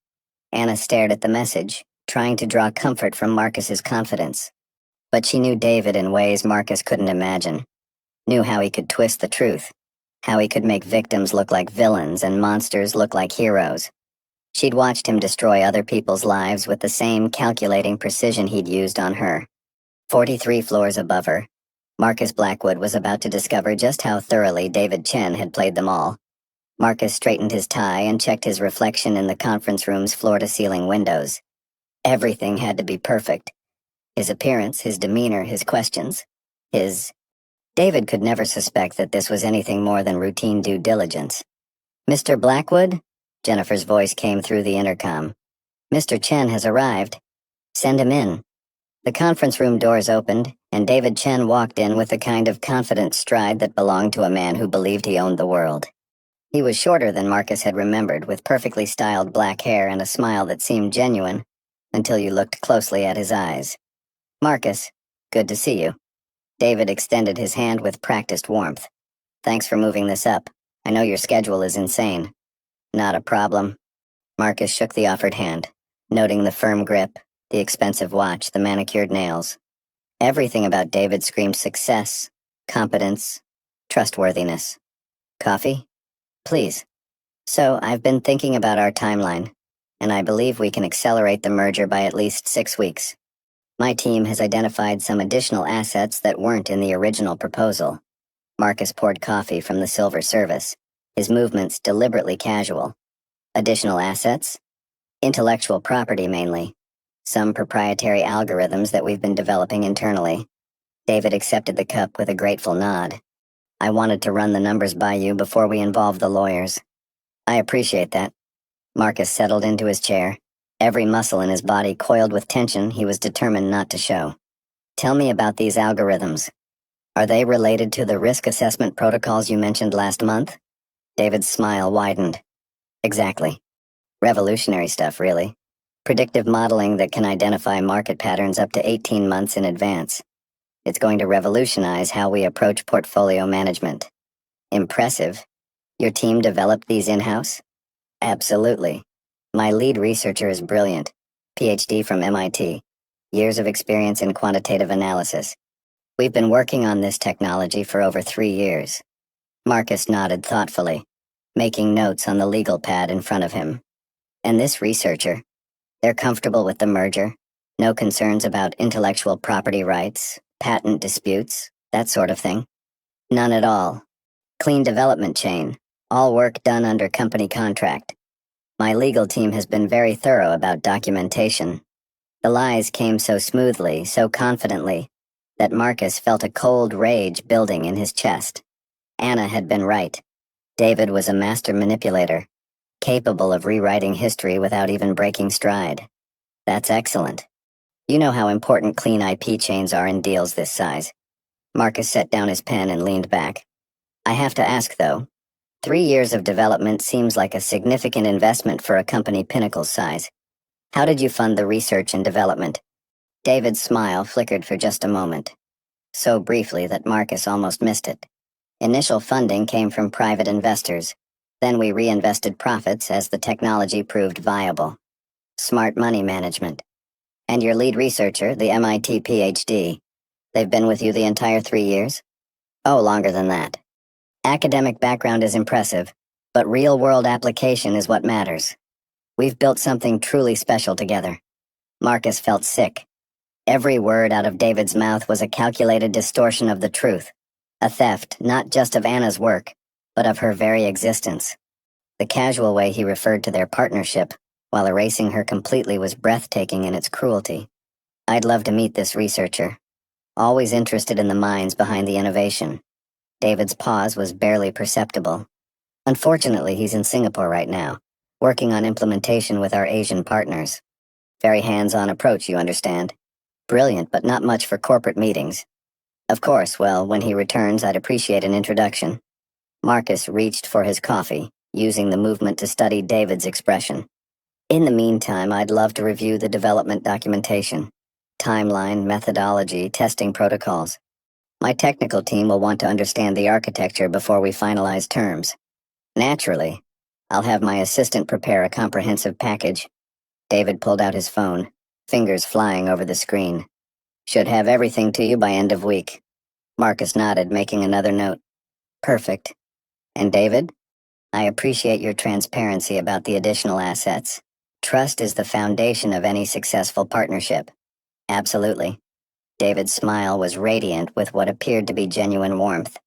Anna stared at the message, trying to draw comfort from Marcus's confidence. But she knew David in ways Marcus couldn't imagine. Knew how he could twist the truth. How he could make victims look like villains and monsters look like heroes. She'd watched him destroy other people's lives with the same calculating precision he'd used on her. 43 floors above her, Marcus Blackwood was about to discover just how thoroughly David Chen had played them all. Marcus straightened his tie and checked his reflection in the conference room's floor-to-ceiling windows. Everything had to be perfect. His appearance, his demeanor, his questions. David could never suspect that this was anything more than routine due diligence. "Mr. Blackwood?" Jennifer's voice came through the intercom. "Mr. Chen has arrived. Send him in." The conference room doors opened, and David Chen walked in with the kind of confident stride that belonged to a man who believed he owned the world. He was shorter than Marcus had remembered, with perfectly styled black hair and a smile that seemed genuine, until you looked closely at his eyes. "Marcus, good to see you." David extended his hand with practiced warmth. "Thanks for moving this up. I know your schedule is insane." "Not a problem." Marcus shook the offered hand, noting the firm grip, the expensive watch, the manicured nails. Everything about David screamed success, competence, trustworthiness. "Coffee? Please." "So, I've been thinking about our timeline, and I believe we can accelerate the merger by at least 6 weeks. My team has identified some additional assets that weren't in the original proposal." Marcus poured coffee from the silver service, his movements deliberately casual. "Additional assets? Intellectual property, mainly. Some proprietary algorithms that we've been developing internally." David accepted the cup with a grateful nod. "I wanted to run the numbers by you before we involve the lawyers." "I appreciate that." Marcus settled into his chair. Every muscle in his body coiled with tension he was determined not to show. Tell me about these algorithms. Are they related to the risk assessment protocols you mentioned last month? David's smile widened. Exactly. Revolutionary stuff, really. Predictive modeling that can identify market patterns up to 18 months in advance. It's going to revolutionize how we approach portfolio management. Impressive. Your team developed these in-house? Absolutely. My lead researcher is brilliant. PhD from MIT. Years of experience in quantitative analysis. We've been working on this technology for over 3 years. Marcus nodded thoughtfully, making notes on the legal pad in front of him. And this researcher? They're comfortable with the merger? No concerns about intellectual property rights, patent disputes, that sort of thing? None at all. Clean development chain. All work done under company contract. My legal team has been very thorough about documentation. The lies came so smoothly, so confidently, that Marcus felt a cold rage building in his chest. Anna had been right. David was a master manipulator, capable of rewriting history without even breaking stride. That's excellent. You know how important clean IP chains are in deals this size. Marcus set down his pen and leaned back. I have to ask, though. 3 years of development seems like a significant investment for a company Pinnacle's size. How did you fund the research and development? David's smile flickered for just a moment, so briefly that Marcus almost missed it. Initial funding came from private investors. Then we reinvested profits as the technology proved viable. Smart money management. And your lead researcher, the MIT PhD, they've been with you the entire 3 years? Oh, longer than that. Academic background is impressive, but real-world application is what matters. We've built something truly special together. Marcus felt sick. Every word out of David's mouth was a calculated distortion of the truth. A theft, not just of Anna's work, but of her very existence. The casual way he referred to their partnership, while erasing her completely, was breathtaking in its cruelty. I'd love to meet this researcher. Always interested in the minds behind the innovation. David's pause was barely perceptible. Unfortunately, he's in Singapore right now, working on implementation with our Asian partners. Very hands-on approach, you understand. Brilliant, but not much for corporate meetings. Of course, well, when he returns, I'd appreciate an introduction. Marcus reached for his coffee, using the movement to study David's expression. In the meantime, I'd love to review the development documentation. Timeline, methodology, testing protocols. My technical team will want to understand the architecture before we finalize terms. Naturally, I'll have my assistant prepare a comprehensive package. David pulled out his phone, fingers flying over the screen. Should have everything to you by end of week. Marcus nodded, making another note. Perfect. And David? I appreciate your transparency about the additional assets. Trust is the foundation of any successful partnership. Absolutely. David's smile was radiant with what appeared to be genuine warmth.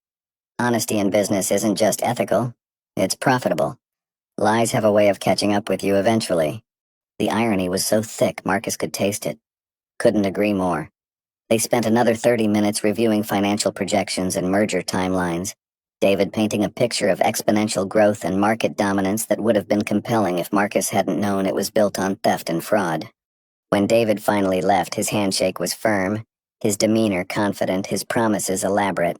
Honesty in business isn't just ethical, it's profitable. Lies have a way of catching up with you eventually. The irony was so thick Marcus could taste it. Couldn't agree more. They spent another 30 minutes reviewing financial projections and merger timelines, David painting a picture of exponential growth and market dominance that would have been compelling if Marcus hadn't known it was built on theft and fraud. When David finally left, his handshake was firm, his demeanor confident, his promises elaborate.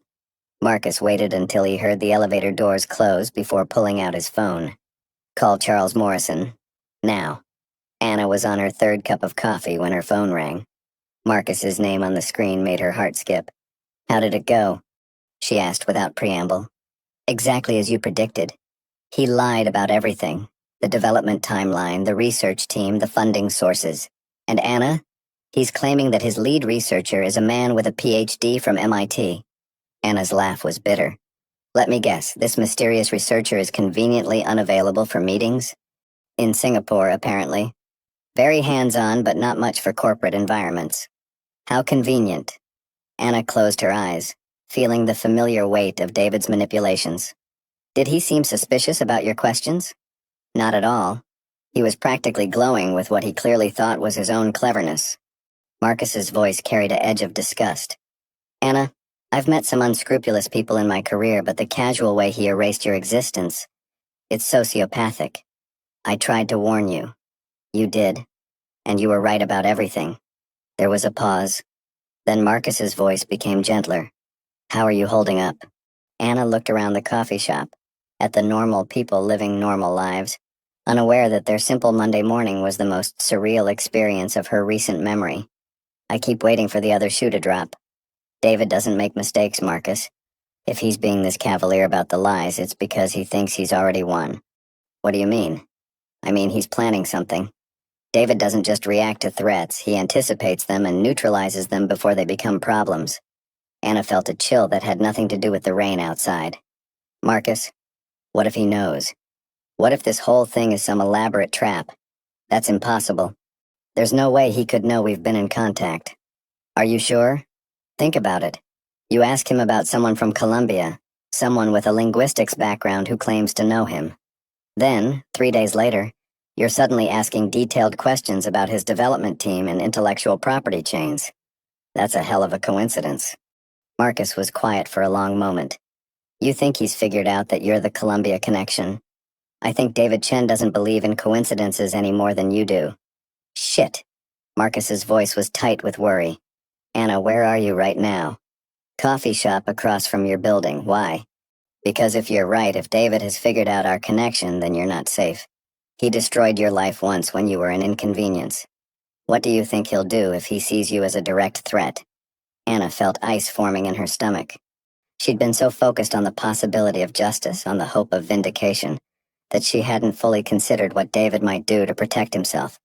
Marcus waited until he heard the elevator doors close before pulling out his phone. Call Charles Morrison. Now. Anna was on her 3rd cup of coffee when her phone rang. Marcus's name on the screen made her heart skip. How did it go? She asked without preamble. Exactly as you predicted. He lied about everything. The development timeline, the research team, the funding sources. And Anna? He's claiming that his lead researcher is a man with a PhD from MIT. Anna's laugh was bitter. Let me guess, this mysterious researcher is conveniently unavailable for meetings? In Singapore, apparently. Very hands-on, but not much for corporate environments. How convenient. Anna closed her eyes, feeling the familiar weight of David's manipulations. Did he seem suspicious about your questions? Not at all. He was practically glowing with what he clearly thought was his own cleverness. Marcus's voice carried an edge of disgust. Anna, I've met some unscrupulous people in my career, but the casual way he erased your existence, it's sociopathic. I tried to warn you. You did. And you were right about everything. There was a pause. Then Marcus's voice became gentler. How are you holding up? Anna looked around the coffee shop, at the normal people living normal lives, unaware that their simple Monday morning was the most surreal experience of her recent memory. I keep waiting for the other shoe to drop. David doesn't make mistakes, Marcus. If he's being this cavalier about the lies, it's because he thinks he's already won. What do you mean? I mean, he's planning something. David doesn't just react to threats, he anticipates them and neutralizes them before they become problems. Anna felt a chill that had nothing to do with the rain outside. Marcus, what if he knows? What if this whole thing is some elaborate trap? That's impossible. There's no way he could know we've been in contact. Are you sure? Think about it. You ask him about someone from Colombia, someone with a linguistics background who claims to know him. Then, 3 days later, you're suddenly asking detailed questions about his development team and intellectual property chains. That's a hell of a coincidence. Marcus was quiet for a long moment. You think he's figured out that you're the Columbia connection? I think David Chen doesn't believe in coincidences any more than you do. Shit. Marcus's voice was tight with worry. Anna, where are you right now? Coffee shop across from your building. Why? Because if you're right, if David has figured out our connection, then you're not safe. He destroyed your life once when you were an inconvenience. What do you think he'll do if he sees you as a direct threat? Anna felt ice forming in her stomach. She'd been so focused on the possibility of justice, on the hope of vindication, that she hadn't fully considered what David might do to protect himself.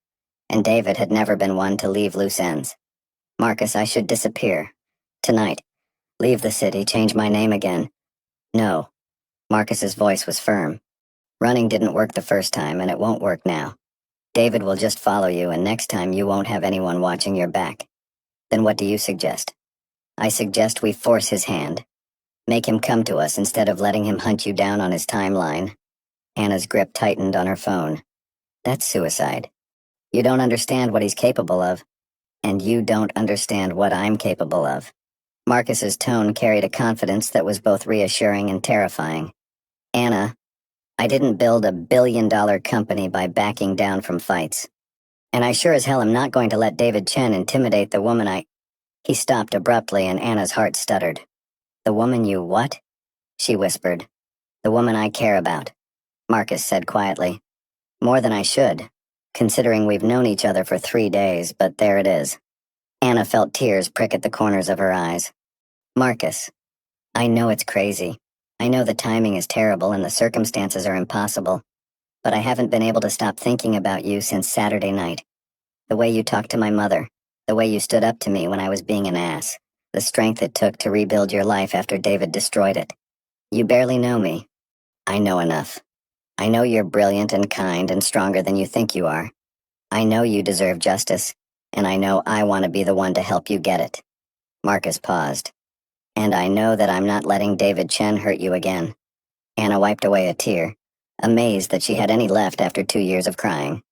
And David had never been one to leave loose ends. Marcus, I should disappear. Tonight. Leave the city, change my name again. No. Marcus's voice was firm. Running didn't work the first time, and it won't work now. David will just follow you, and next time you won't have anyone watching your back. Then what do you suggest? I suggest we force his hand. Make him come to us instead of letting him hunt you down on his timeline. Anna's grip tightened on her phone. That's suicide. You don't understand what he's capable of. And you don't understand what I'm capable of. Marcus's tone carried a confidence that was both reassuring and terrifying. Anna, I didn't build a billion-dollar company by backing down from fights. And I sure as hell am not going to let David Chen intimidate the woman I... He stopped abruptly and Anna's heart stuttered. The woman you what? She whispered. The woman I care about, Marcus said quietly. More than I should, considering we've known each other for 3 days, but there it is. Anna felt tears prick at the corners of her eyes. Marcus, I know it's crazy. I know the timing is terrible and the circumstances are impossible, but I haven't been able to stop thinking about you since Saturday night. The way you talked to my mother, the way you stood up to me when I was being an ass, the strength it took to rebuild your life after David destroyed it. You barely know me. I know enough. I know you're brilliant and kind and stronger than you think you are. I know you deserve justice, and I know I want to be the one to help you get it. Marcus paused. And I know that I'm not letting David Chen hurt you again. Anna wiped away a tear, amazed that she had any left after 2 years of crying.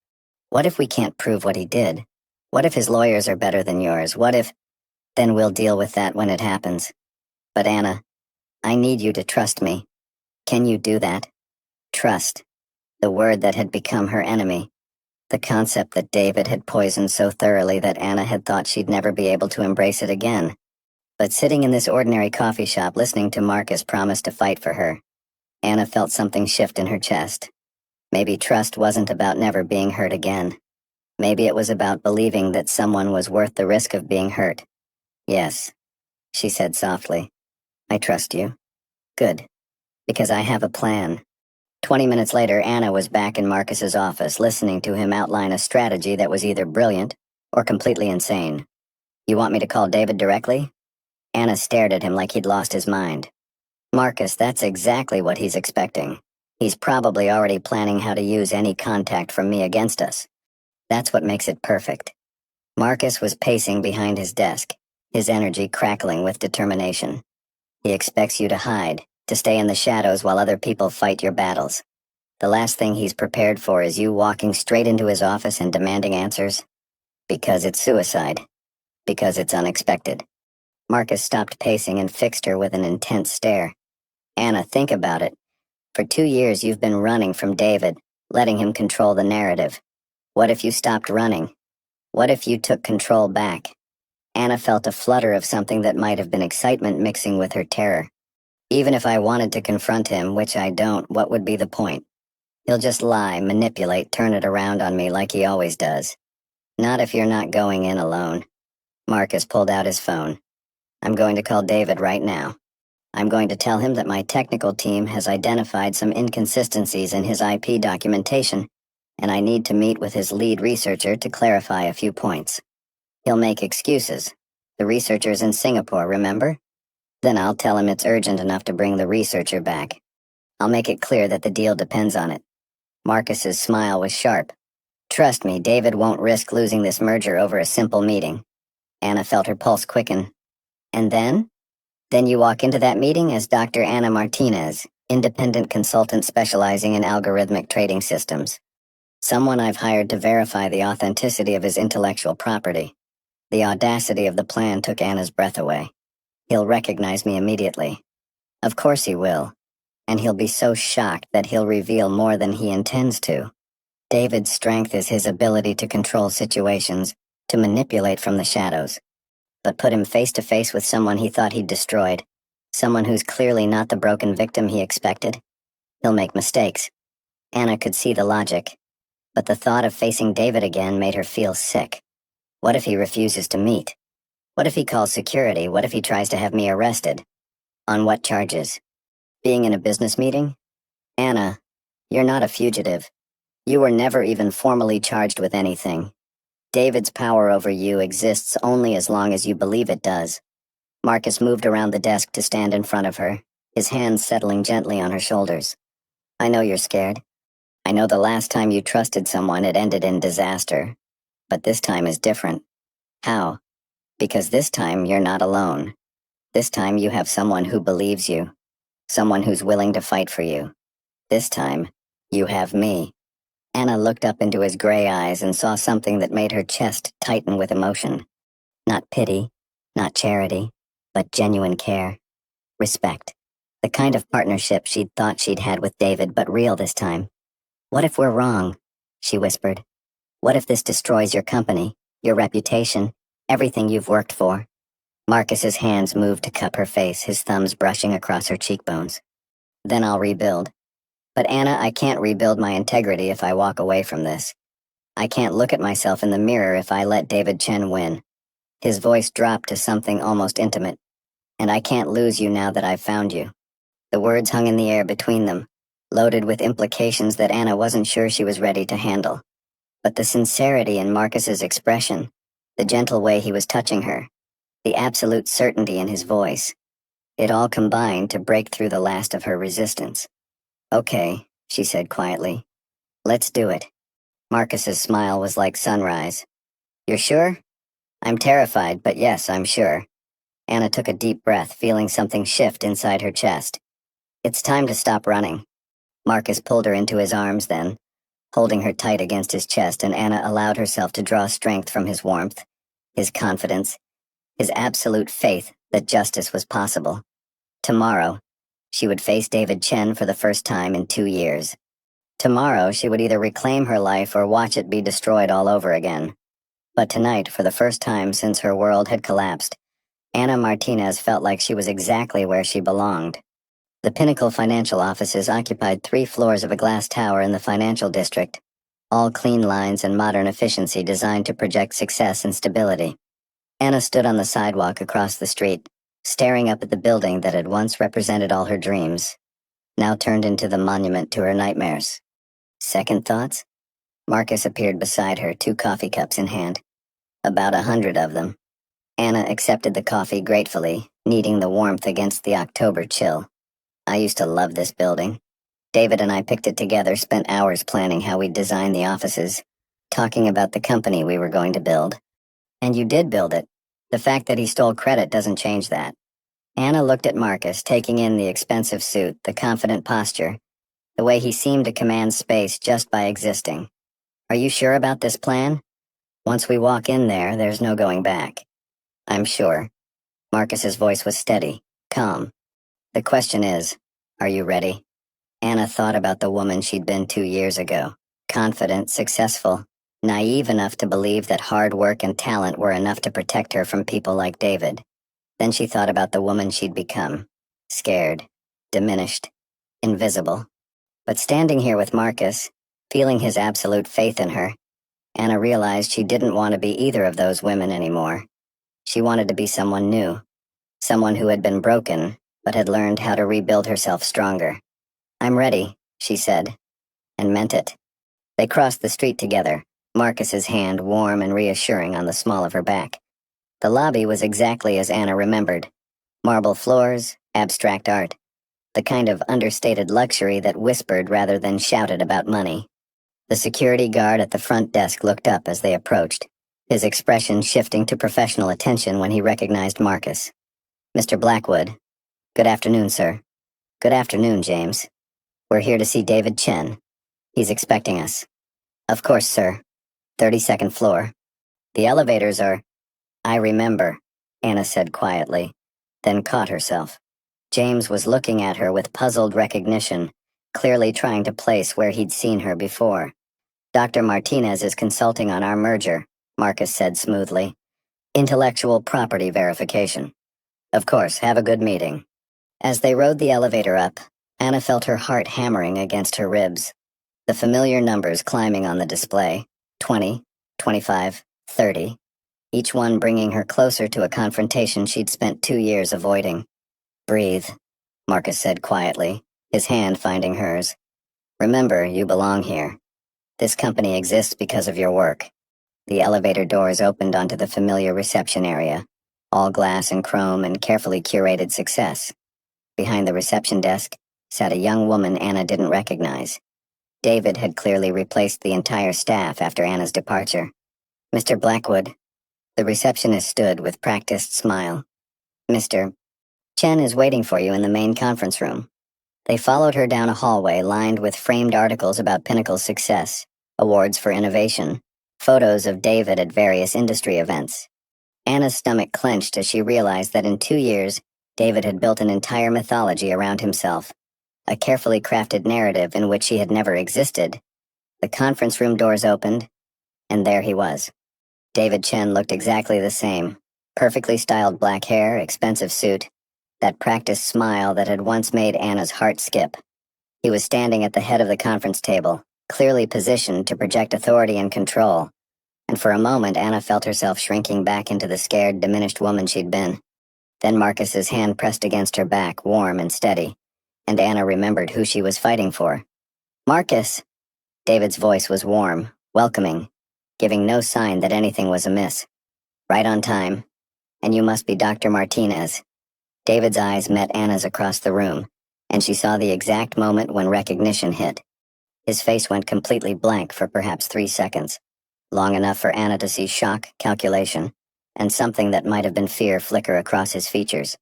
What if we can't prove what he did? What if his lawyers are better than yours? What if... Then we'll deal with that when it happens. But Anna, I need you to trust me. Can you do that? Trust. The word that had become her enemy. The concept that David had poisoned so thoroughly that Anna had thought she'd never be able to embrace it again. But sitting in this ordinary coffee shop listening to Marcus promise to fight for her, Anna felt something shift in her chest. Maybe trust wasn't about never being hurt again. Maybe it was about believing that someone was worth the risk of being hurt. Yes, she said softly. I trust you. Good. Because I have a plan. 20 minutes later, Anna was back in Marcus's office, listening to him outline a strategy that was either brilliant or completely insane. You want me to call David directly? Anna stared at him like he'd lost his mind. Marcus, that's exactly what he's expecting. He's probably already planning how to use any contact from me against us. That's what makes it perfect. Marcus was pacing behind his desk, his energy crackling with determination. He expects you to hide, to stay in the shadows while other people fight your battles. The last thing he's prepared for is you walking straight into his office and demanding answers. Because it's suicide. Because it's unexpected. Marcus stopped pacing and fixed her with an intense stare. Anna, think about it. For 2 years you've been running from David, letting him control the narrative. What if you stopped running? What if you took control back? Anna felt a flutter of something that might have been excitement mixing with her terror. Even if I wanted to confront him, which I don't, what would be the point? He'll just lie, manipulate, turn it around on me like he always does. Not if you're not going in alone. Marcus pulled out his phone. I'm going to call David right now. I'm going to tell him that my technical team has identified some inconsistencies in his IP documentation, and I need to meet with his lead researcher to clarify a few points. He'll make excuses. The researcher's in Singapore, remember? Then I'll tell him it's urgent enough to bring the researcher back. I'll make it clear that the deal depends on it. Marcus's smile was sharp. Trust me, David won't risk losing this merger over a simple meeting. Anna felt her pulse quicken. And then? Then you walk into that meeting as Dr. Anna Martinez, independent consultant specializing in algorithmic trading systems. Someone I've hired to verify the authenticity of his intellectual property. The audacity of the plan took Anna's breath away. He'll recognize me immediately. Of course he will. And he'll be so shocked that he'll reveal more than he intends to. David's strength is his ability to control situations, to manipulate from the shadows. But put him face to face with someone he thought he'd destroyed, someone who's clearly not the broken victim he expected. He'll make mistakes. Anna could see the logic. But the thought of facing David again made her feel sick. What if he refuses to meet? What if he calls security? What if he tries to have me arrested? On what charges? Being in a business meeting? Anna, you're not a fugitive. You were never even formally charged with anything. David's power over you exists only as long as you believe it does. Marcus moved around the desk to stand in front of her, his hands settling gently on her shoulders. I know you're scared. I know the last time you trusted someone it ended in disaster. But this time is different. How? Because this time you're not alone. This time you have someone who believes you. Someone who's willing to fight for you. This time, you have me. Anna looked up into his gray eyes and saw something that made her chest tighten with emotion. Not pity, not charity, but genuine care. Respect. The kind of partnership she'd thought she'd had with David, but real this time. What if we're wrong? She whispered. What if this destroys your company, your reputation, everything you've worked for? Marcus's hands moved to cup her face, his thumbs brushing across her cheekbones. Then I'll rebuild. But Anna, I can't rebuild my integrity if I walk away from this. I can't look at myself in the mirror if I let David Chen win. His voice dropped to something almost intimate. And I can't lose you now that I've found you. The words hung in the air between them, loaded with implications that Anna wasn't sure she was ready to handle. But the sincerity in Marcus's expression, the gentle way he was touching her, the absolute certainty in his voice, it all combined to break through the last of her resistance. Okay, she said quietly. Let's do it. Marcus's smile was like sunrise. You're sure? I'm terrified, but yes, I'm sure. Anna took a deep breath, feeling something shift inside her chest. It's time to stop running. Marcus pulled her into his arms then, holding her tight against his chest, and Anna allowed herself to draw strength from his warmth, his confidence, his absolute faith that justice was possible. Tomorrow, she would face David Chen for the first time in 2 years. Tomorrow, she would either reclaim her life or watch it be destroyed all over again. But tonight, for the first time since her world had collapsed, Anna Martinez felt like she was exactly where she belonged. The Pinnacle financial offices occupied 3 floors of a glass tower in the financial district, all clean lines and modern efficiency designed to project success and stability. Anna stood on the sidewalk across the street, staring up at the building that had once represented all her dreams, now turned into the monument to her nightmares. Second thoughts? Marcus appeared beside her, 2 coffee cups in hand. About 100 of them. Anna accepted the coffee gratefully, kneading the warmth against the October chill. I used to love this building. David and I picked it together, spent hours planning how we'd design the offices, talking about the company we were going to build. And you did build it. The fact that he stole credit doesn't change that. Anna looked at Marcus, taking in the expensive suit, the confident posture, the way he seemed to command space just by existing. Are you sure about this plan? Once we walk in there, there's no going back. I'm sure. Marcus's voice was steady, calm. The question is, are you ready? Anna thought about the woman she'd been 2 years ago. Confident, successful, naive enough to believe that hard work and talent were enough to protect her from people like David. Then she thought about the woman she'd become. Scared, diminished, invisible. But standing here with Marcus, feeling his absolute faith in her, Anna realized she didn't want to be either of those women anymore. She wanted to be someone new, someone who had been broken, but had learned how to rebuild herself stronger. "I'm ready," she said, and meant it. They crossed the street together, Marcus's hand warm and reassuring on the small of her back. The lobby was exactly as Anna remembered. Marble floors, abstract art, the kind of understated luxury that whispered rather than shouted about money. The security guard at the front desk looked up as they approached, his expression shifting to professional attention when he recognized Marcus. "Mr. Blackwood." "Good afternoon, sir." "Good afternoon, James. We're here to see David Chen. He's expecting us." "Of course, sir. 32nd floor. The elevators are—" "I remember," Anna said quietly, then caught herself. James was looking at her with puzzled recognition, clearly trying to place where he'd seen her before. "Dr. Martinez is consulting on our merger," Marcus said smoothly. "Intellectual property verification." "Of course, have a good meeting." As they rode the elevator up, Anna felt her heart hammering against her ribs. The familiar numbers climbing on the display, 20, 25, 30, each one bringing her closer to a confrontation she'd spent 2 years avoiding. "Breathe," Marcus said quietly, his hand finding hers. "Remember, you belong here. This company exists because of your work." The elevator doors opened onto the familiar reception area, all glass and chrome and carefully curated success. Behind the reception desk sat a young woman Anna didn't recognize. David had clearly replaced the entire staff after Anna's departure. "Mr. Blackwood." The receptionist stood with practiced smile. "Mr. Chen is waiting for you in the main conference room." They followed her down a hallway lined with framed articles about Pinnacle's success, awards for innovation, photos of David at various industry events. Anna's stomach clenched as she realized that in 2 years, David had built an entire mythology around himself, a carefully crafted narrative in which he had never existed. The conference room doors opened, and there he was. David Chen looked exactly the same. Perfectly styled black hair, expensive suit, that practiced smile that had once made Anna's heart skip. He was standing at the head of the conference table, clearly positioned to project authority and control, and for a moment Anna felt herself shrinking back into the scared, diminished woman she'd been. Then Marcus's hand pressed against her back, warm and steady, and Anna remembered who she was fighting for. "Marcus!" David's voice was warm, welcoming, giving no sign that anything was amiss. "Right on time. And you must be Dr. Martinez." David's eyes met Anna's across the room, and she saw the exact moment when recognition hit. His face went completely blank for perhaps 3 seconds, long enough for Anna to see shock, calculation, and something that might have been fear flicker across his features.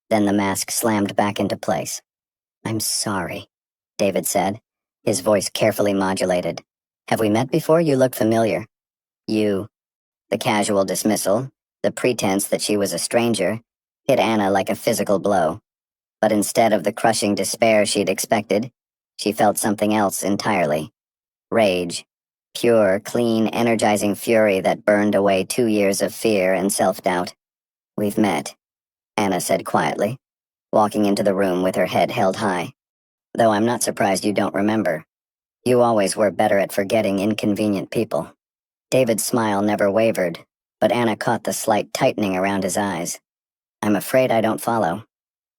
Then the mask slammed back into place. "I'm sorry," David said, his voice carefully modulated. "Have we met before? You look familiar." "You." The casual dismissal, the pretense that she was a stranger, hit Anna like a physical blow. But instead of the crushing despair she'd expected, she felt something else entirely. Rage. Pure, clean, energizing fury that burned away 2 years of fear and self-doubt. "We've met," Anna said quietly, walking into the room with her head held high. "Though I'm not surprised you don't remember. You always were better at forgetting inconvenient people." David's smile never wavered, but Anna caught the slight tightening around his eyes. "I'm afraid I don't follow."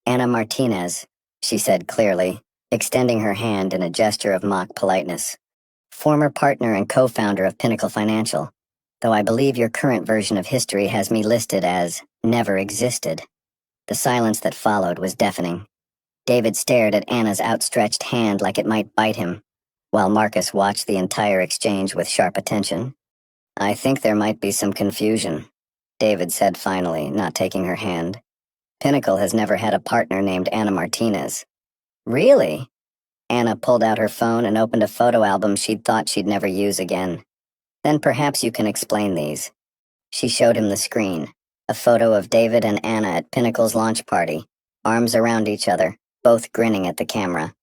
"Anna Martinez," she said clearly, extending her hand in a gesture of mock politeness. "Former partner and co-founder of Pinnacle Financial, though I believe your current version of history has me listed as never existed." The silence that followed was deafening. David stared at Anna's outstretched hand like it might bite him, while Marcus watched the entire exchange with sharp attention. "I think there might be some confusion," David said finally, not taking her hand. "Pinnacle has never had a partner named Anna Martinez." "Really?" Anna pulled out her phone and opened a photo album she'd thought she'd never use again. "Then perhaps you can explain these." She showed him the screen, a photo of David and Anna at Pinnacle's launch party, arms around each other, both grinning at the camera.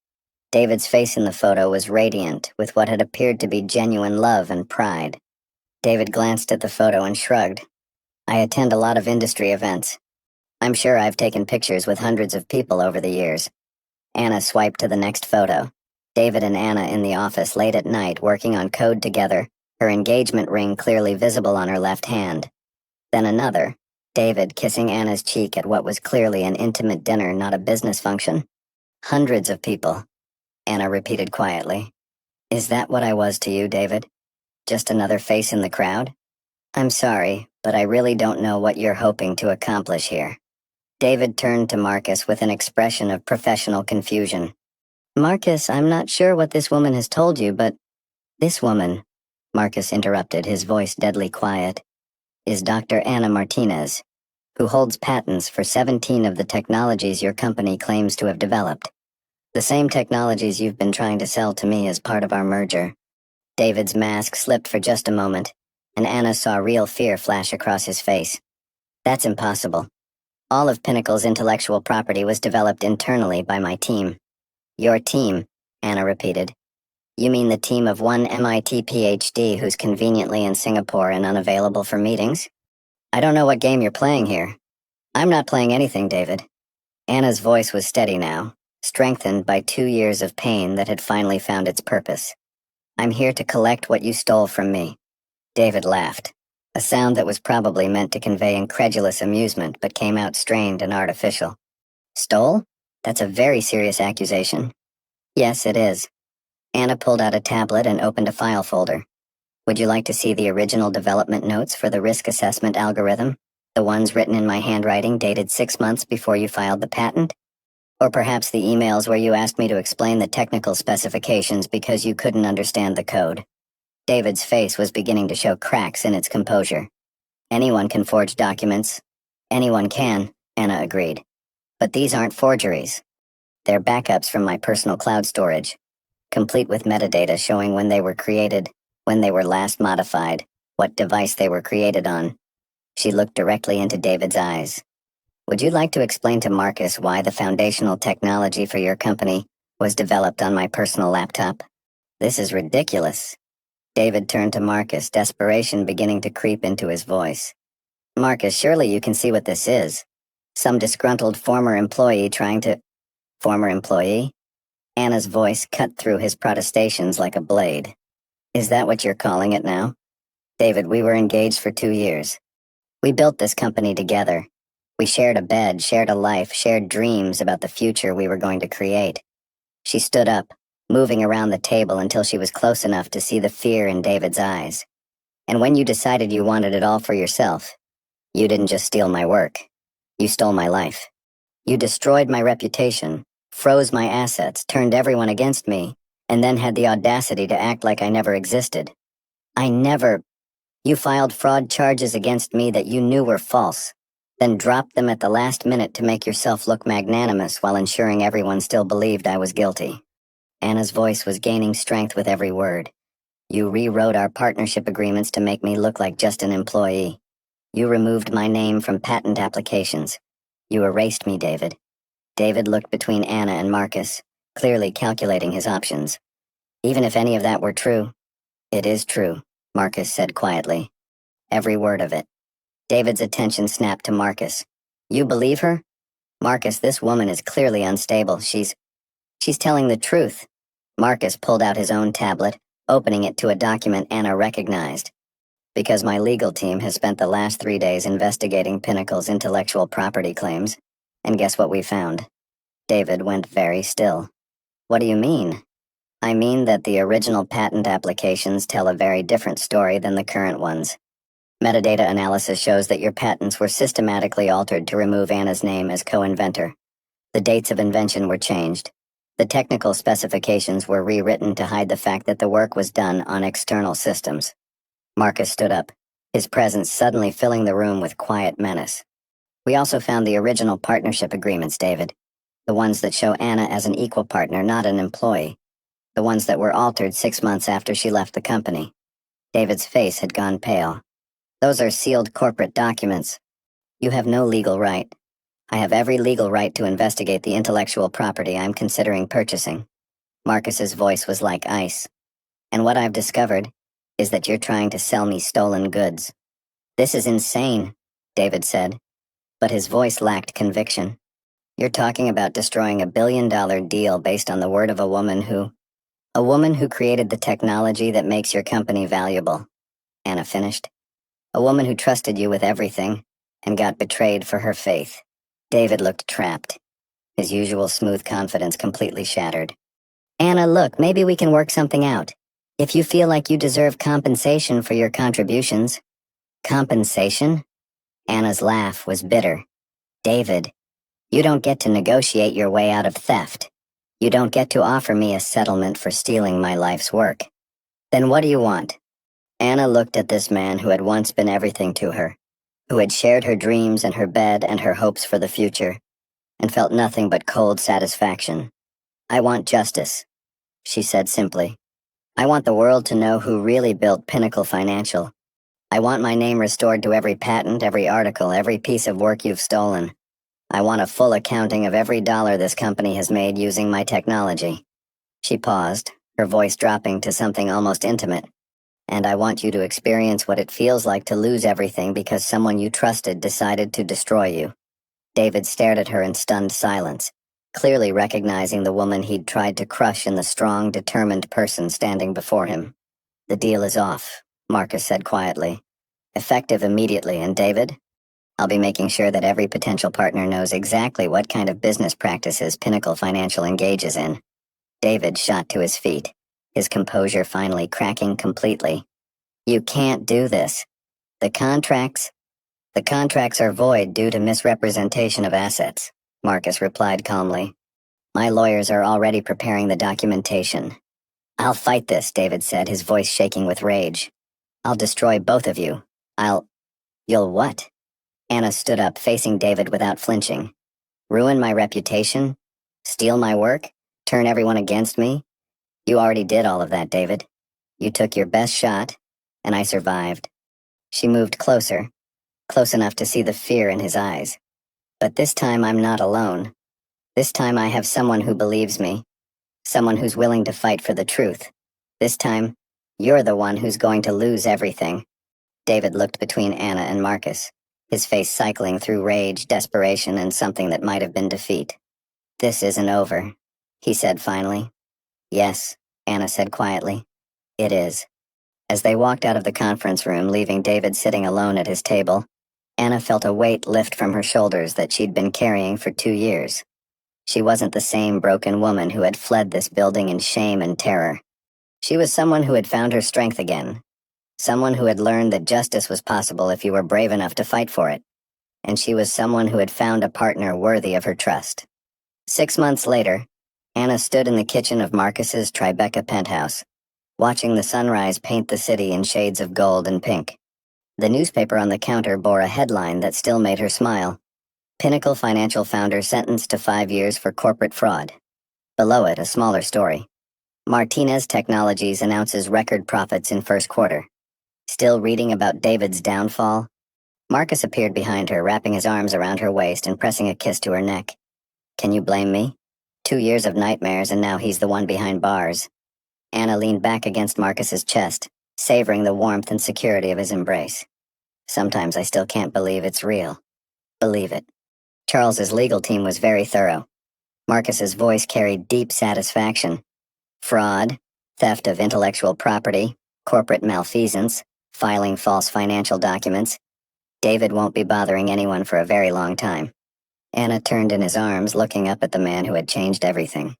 David's face in the photo was radiant with what had appeared to be genuine love and pride. David glanced at the photo and shrugged. I attend a lot of industry events. I'm sure I've taken pictures with hundreds of people over the years. Anna swiped to the next photo. David and Anna in the office late at night working on code together, her engagement ring clearly visible on her left hand. Then another, David kissing Anna's cheek at what was clearly an intimate dinner, not a business function. Hundreds of people, Anna repeated quietly. Is that what I was to you, David? Just another face in the crowd? I'm sorry, but I really don't know what you're hoping to accomplish here. David turned to Marcus with an expression of professional confusion. Marcus, I'm not sure what this woman has told you, but this woman, Marcus interrupted, his voice deadly quiet, is Dr. Anna Martinez, who holds patents for 17 of the technologies your company claims to have developed. The same technologies you've been trying to sell to me as part of our merger. David's mask slipped for just a moment, and Anna saw real fear flash across his face. That's impossible. All of Pinnacle's intellectual property was developed internally by my team. Your team, Anna repeated. You mean the team of one MIT PhD who's conveniently in Singapore and unavailable for meetings? I don't know what game you're playing here. I'm not playing anything, David. Anna's voice was steady now, strengthened by 2 years of pain that had finally found its purpose. I'm here to collect what you stole from me. David laughed, a sound that was probably meant to convey incredulous amusement but came out strained and artificial. Stole? That's a very serious accusation. Yes, it is. Anna pulled out a tablet and opened a file folder. Would you like to see the original development notes for the risk assessment algorithm? The ones written in my handwriting dated 6 months before you filed the patent? Or perhaps the emails where you asked me to explain the technical specifications because you couldn't understand the code? David's face was beginning to show cracks in its composure. Anyone can forge documents. Anyone can, Anna agreed. But these aren't forgeries. They're backups from my personal cloud storage, complete with metadata showing when they were created, when they were last modified, what device they were created on. She looked directly into David's eyes. Would you like to explain to Marcus why the foundational technology for your company was developed on my personal laptop? This is ridiculous. David turned to Marcus, desperation beginning to creep into his voice. Marcus, surely you can see what this is. Some disgruntled former employee trying to... Former employee? Anna's voice cut through his protestations like a blade. Is that what you're calling it now? David, we were engaged for 2 years. We built this company together. We shared a bed, shared a life, shared dreams about the future we were going to create. She stood up, moving around the table until she was close enough to see the fear in David's eyes. And when you decided you wanted it all for yourself, you didn't just steal my work. You stole my life. You destroyed my reputation, froze my assets, turned everyone against me, and then had the audacity to act like I never existed. You filed fraud charges against me that you knew were false, then dropped them at the last minute to make yourself look magnanimous while ensuring everyone still believed I was guilty. Anna's voice was gaining strength with every word. You rewrote our partnership agreements to make me look like just an employee. You removed my name from patent applications. You erased me, David. David looked between Anna and Marcus, clearly calculating his options. Even if any of that were true, it is true, Marcus said quietly. Every word of it. David's attention snapped to Marcus. You believe her? Marcus, this woman is clearly unstable. She's telling the truth. Marcus pulled out his own tablet, opening it to a document Anna recognized. Because my legal team has spent the last 3 days investigating Pinnacle's intellectual property claims. And guess what we found? David went very still. What do you mean? I mean that the original patent applications tell a very different story than the current ones. Metadata analysis shows that your patents were systematically altered to remove Anna's name as co-inventor. The dates of invention were changed. The technical specifications were rewritten to hide the fact that the work was done on external systems. Marcus stood up, his presence suddenly filling the room with quiet menace. We also found the original partnership agreements, David. The ones that show Anna as an equal partner, not an employee. The ones that were altered 6 months after she left the company. David's face had gone pale. Those are sealed corporate documents. You have no legal right. I have every legal right to investigate the intellectual property I'm considering purchasing. Marcus's voice was like ice. And what I've discovered, is that you're trying to sell me stolen goods. This is insane, David said, but his voice lacked conviction. You're talking about destroying $1 billion deal based on the word of a woman who created the technology that makes your company valuable, Anna finished. A woman who trusted you with everything and got betrayed for her faith. David looked trapped, his usual smooth confidence completely shattered. Anna, look, maybe we can work something out. If you feel like you deserve compensation for your contributions. Compensation? Anna's laugh was bitter. David, you don't get to negotiate your way out of theft. You don't get to offer me a settlement for stealing my life's work. Then what do you want? Anna looked at this man who had once been everything to her, who had shared her dreams and her bed and her hopes for the future, and felt nothing but cold satisfaction. I want justice, she said simply. I want the world to know who really built Pinnacle Financial. I want my name restored to every patent, every article, every piece of work you've stolen. I want a full accounting of every dollar this company has made using my technology. She paused, her voice dropping to something almost intimate. And I want you to experience what it feels like to lose everything because someone you trusted decided to destroy you. David stared at her in stunned silence, clearly recognizing the woman he'd tried to crush in the strong, determined person standing before him. The deal is off, Marcus said quietly. Effective immediately, and David? I'll be making sure that every potential partner knows exactly what kind of business practices Pinnacle Financial engages in. David shot to his feet, his composure finally cracking completely. You can't do this. The contracts are void due to misrepresentation of assets, Marcus replied calmly. My lawyers are already preparing the documentation. I'll fight this, David said, his voice shaking with rage. I'll destroy both of you. You'll what? Anna stood up, facing David without flinching. Ruin my reputation? Steal my work? Turn everyone against me? You already did all of that, David. You took your best shot, and I survived. She moved closer, close enough to see the fear in his eyes. But this time I'm not alone. This time I have someone who believes me, someone who's willing to fight for the truth. This time, you're the one who's going to lose everything. David looked between Anna and Marcus, his face cycling through rage, desperation, and something that might have been defeat. This isn't over, he said finally. Yes, Anna said quietly. It is. As they walked out of the conference room, leaving David sitting alone at his table, Anna felt a weight lift from her shoulders that she'd been carrying for 2 years. She wasn't the same broken woman who had fled this building in shame and terror. She was someone who had found her strength again, someone who had learned that justice was possible if you were brave enough to fight for it. And she was someone who had found a partner worthy of her trust. 6 months later, Anna stood in the kitchen of Marcus's Tribeca penthouse, watching the sunrise paint the city in shades of gold and pink. The newspaper on the counter bore a headline that still made her smile. Pinnacle Financial founder sentenced to 5 years for corporate fraud. Below it, a smaller story. Martinez Technologies announces record profits in first quarter. Still reading about David's downfall? Marcus appeared behind her, wrapping his arms around her waist and pressing a kiss to her neck. Can you blame me? 2 years of nightmares and now he's the one behind bars. Anna leaned back against Marcus's chest, savoring the warmth and security of his embrace. Sometimes I still can't believe it's real. Believe it. Charles's legal team was very thorough. Marcus's voice carried deep satisfaction. Fraud, theft of intellectual property, corporate malfeasance, filing false financial documents. David won't be bothering anyone for a very long time. Anna turned in his arms, looking up at the man who had changed everything.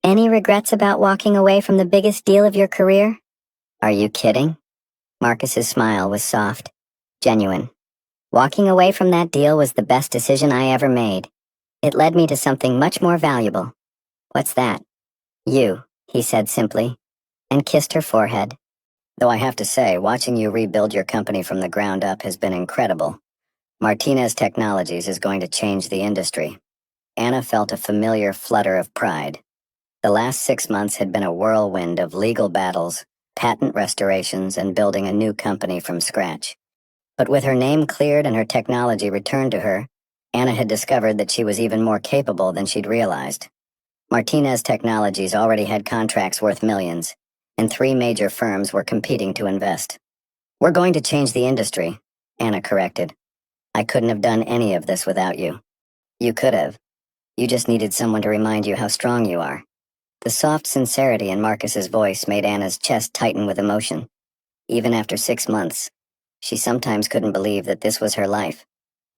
Any regrets about walking away from the biggest deal of your career? Are you kidding? Marcus's smile was soft, genuine. Walking away from that deal was the best decision I ever made. It led me to something much more valuable. What's that? You, he said simply, and kissed her forehead. Though I have to say, watching you rebuild your company from the ground up has been incredible. Martinez Technologies is going to change the industry. Anna felt a familiar flutter of pride. The last 6 months had been a whirlwind of legal battles, patent restorations, and building a new company from scratch. But with her name cleared and her technology returned to her, Anna had discovered that she was even more capable than she'd realized. Martinez Technologies already had contracts worth millions, and 3 major firms were competing to invest. We're going to change the industry, Anna corrected. I couldn't have done any of this without you. You could have. You just needed someone to remind you how strong you are. The soft sincerity in Marcus's voice made Anna's chest tighten with emotion. Even after 6 months, she sometimes couldn't believe that this was her life.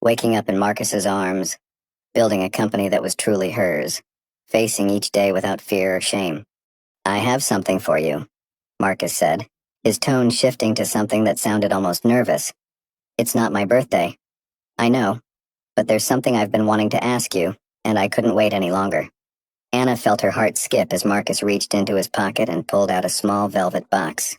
Waking up in Marcus's arms, building a company that was truly hers, facing each day without fear or shame. I have something for you, Marcus said, his tone shifting to something that sounded almost nervous. It's not my birthday. I know, but there's something I've been wanting to ask you, and I couldn't wait any longer. Anna felt her heart skip as Marcus reached into his pocket and pulled out a small velvet box.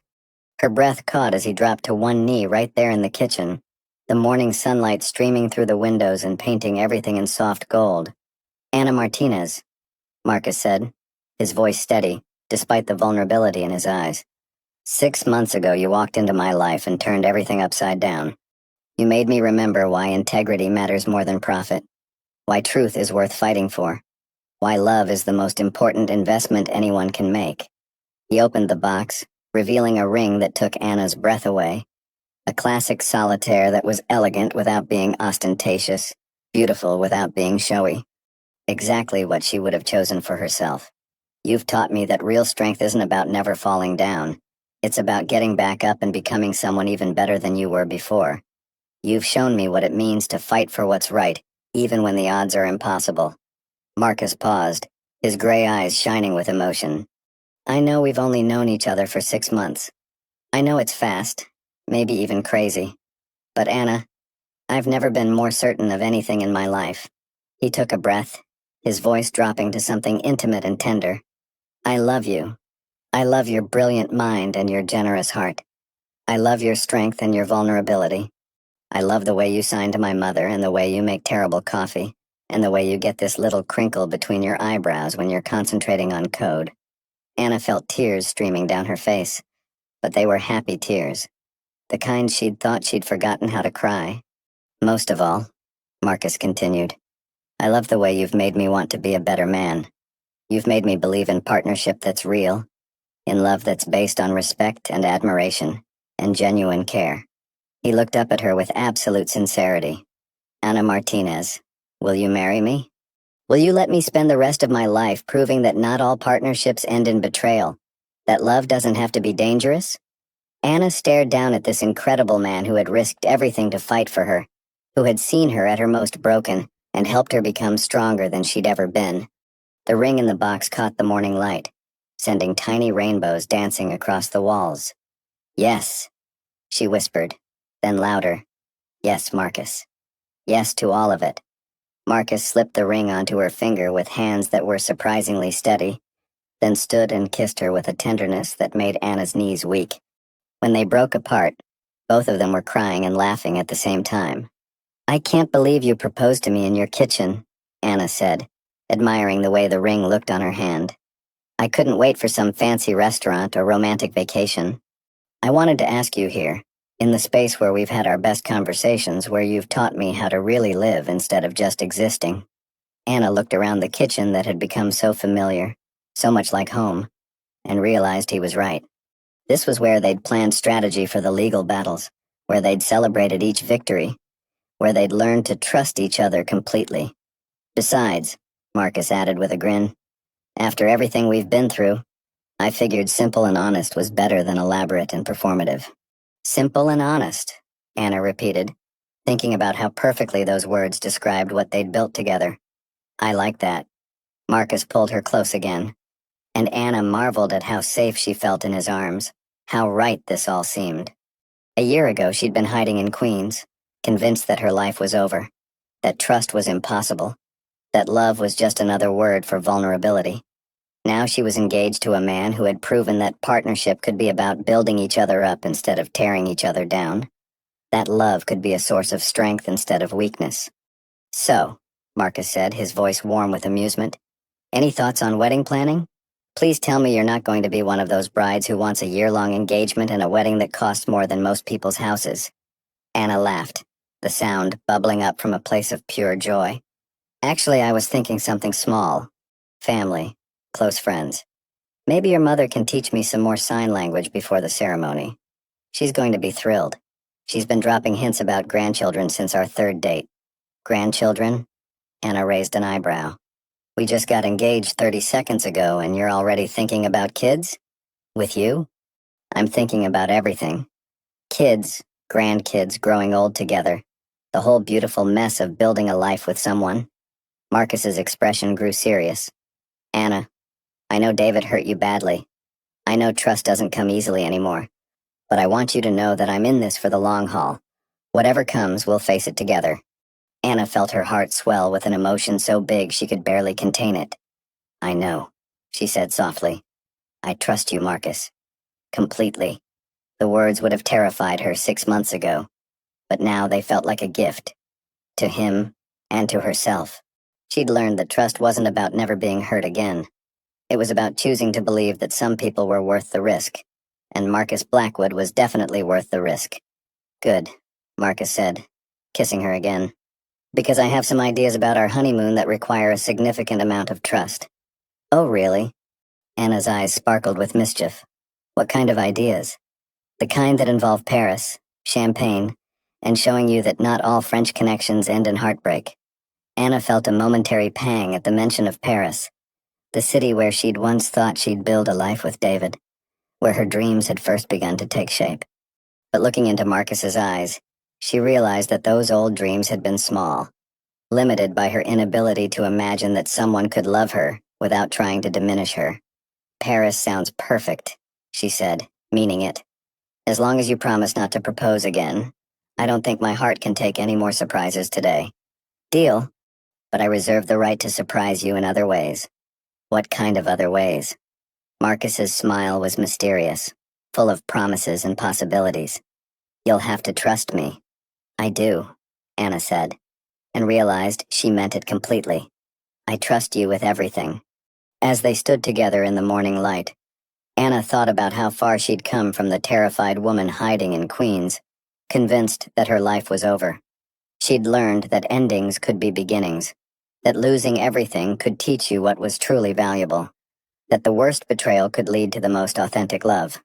Her breath caught as he dropped to one knee right there in the kitchen, the morning sunlight streaming through the windows and painting everything in soft gold. Anna Martinez, Marcus said, his voice steady, despite the vulnerability in his eyes. 6 months ago you walked into my life and turned everything upside down. You made me remember why integrity matters more than profit, why truth is worth fighting for, why love is the most important investment anyone can make. He opened the box, revealing a ring that took Anna's breath away. A classic solitaire that was elegant without being ostentatious, beautiful without being showy. Exactly what she would have chosen for herself. You've taught me that real strength isn't about never falling down. It's about getting back up and becoming someone even better than you were before. You've shown me what it means to fight for what's right, even when the odds are impossible. Marcus paused, his gray eyes shining with emotion. I know we've only known each other for 6 months. I know it's fast, maybe even crazy. But Anna, I've never been more certain of anything in my life. He took a breath, his voice dropping to something intimate and tender. I love you. I love your brilliant mind and your generous heart. I love your strength and your vulnerability. I love the way you sign to my mother and the way you make terrible coffee, and the way you get this little crinkle between your eyebrows when you're concentrating on code. Anna felt tears streaming down her face, but they were happy tears, the kind she'd thought she'd forgotten how to cry. Most of all, Marcus continued, I love the way you've made me want to be a better man. You've made me believe in partnership that's real, in love that's based on respect and admiration, and genuine care. He looked up at her with absolute sincerity. Anna Martinez, will you marry me? Will you let me spend the rest of my life proving that not all partnerships end in betrayal, that love doesn't have to be dangerous? Anna stared down at this incredible man who had risked everything to fight for her, who had seen her at her most broken and helped her become stronger than she'd ever been. The ring in the box caught the morning light, sending tiny rainbows dancing across the walls. Yes, she whispered, then louder. Yes, Marcus. Yes to all of it. Marcus slipped the ring onto her finger with hands that were surprisingly steady, then stood and kissed her with a tenderness that made Anna's knees weak. When they broke apart, both of them were crying and laughing at the same time. I can't believe you proposed to me in your kitchen, Anna said, admiring the way the ring looked on her hand. I couldn't wait for some fancy restaurant or romantic vacation. I wanted to ask you here, in the space where we've had our best conversations, where you've taught me how to really live instead of just existing. Anna looked around the kitchen that had become so familiar, so much like home, and realized he was right. This was where they'd planned strategy for the legal battles, where they'd celebrated each victory, where they'd learned to trust each other completely. Besides, Marcus added with a grin, after everything we've been through, I figured simple and honest was better than elaborate and performative. Simple and honest, Anna repeated, thinking about how perfectly those words described what they'd built together. I like that. Marcus pulled her close again, and Anna marveled at how safe she felt in his arms, how right this all seemed. A year ago she'd been hiding in Queens, convinced that her life was over, that trust was impossible, that love was just another word for vulnerability. Now she was engaged to a man who had proven that partnership could be about building each other up instead of tearing each other down, that love could be a source of strength instead of weakness. So, Marcus said, his voice warm with amusement, any thoughts on wedding planning? Please tell me you're not going to be one of those brides who wants a year-long engagement and a wedding that costs more than most people's houses. Anna laughed, the sound bubbling up from a place of pure joy. Actually, I was thinking something small. Family. Close friends. Maybe your mother can teach me some more sign language before the ceremony. She's going to be thrilled. She's been dropping hints about grandchildren since our third date. Grandchildren? Anna raised an eyebrow. We just got engaged 30 seconds ago and you're already thinking about kids? With you? I'm thinking about everything. Kids, grandkids growing old together. The whole beautiful mess of building a life with someone. Marcus's expression grew serious. Anna, I know David hurt you badly. I know trust doesn't come easily anymore. But I want you to know that I'm in this for the long haul. Whatever comes, we'll face it together. Anna felt her heart swell with an emotion so big she could barely contain it. I know, she said softly. I trust you, Marcus. Completely. The words would have terrified her 6 months ago, but now they felt like a gift. To him, and to herself. She'd learned that trust wasn't about never being hurt again. It was about choosing to believe that some people were worth the risk, and Marcus Blackwood was definitely worth the risk. Good, Marcus said, kissing her again. Because I have some ideas about our honeymoon that require a significant amount of trust. Oh, really? Anna's eyes sparkled with mischief. What kind of ideas? The kind that involve Paris, champagne, and showing you that not all French connections end in heartbreak. Anna felt a momentary pang at the mention of Paris, the city where she'd once thought she'd build a life with David, where her dreams had first begun to take shape. But looking into Marcus's eyes, she realized that those old dreams had been small, limited by her inability to imagine that someone could love her without trying to diminish her. Paris sounds perfect, she said, meaning it. As long as you promise not to propose again, I don't think my heart can take any more surprises today. Deal, but I reserve the right to surprise you in other ways. What kind of other ways? Marcus's smile was mysterious, full of promises and possibilities. You'll have to trust me. I do, Anna said, and realized she meant it completely. I trust you with everything. As they stood together in the morning light, Anna thought about how far she'd come from the terrified woman hiding in Queens, convinced that her life was over. She'd learned that endings could be beginnings, that losing everything could teach you what was truly valuable, that the worst betrayal could lead to the most authentic love.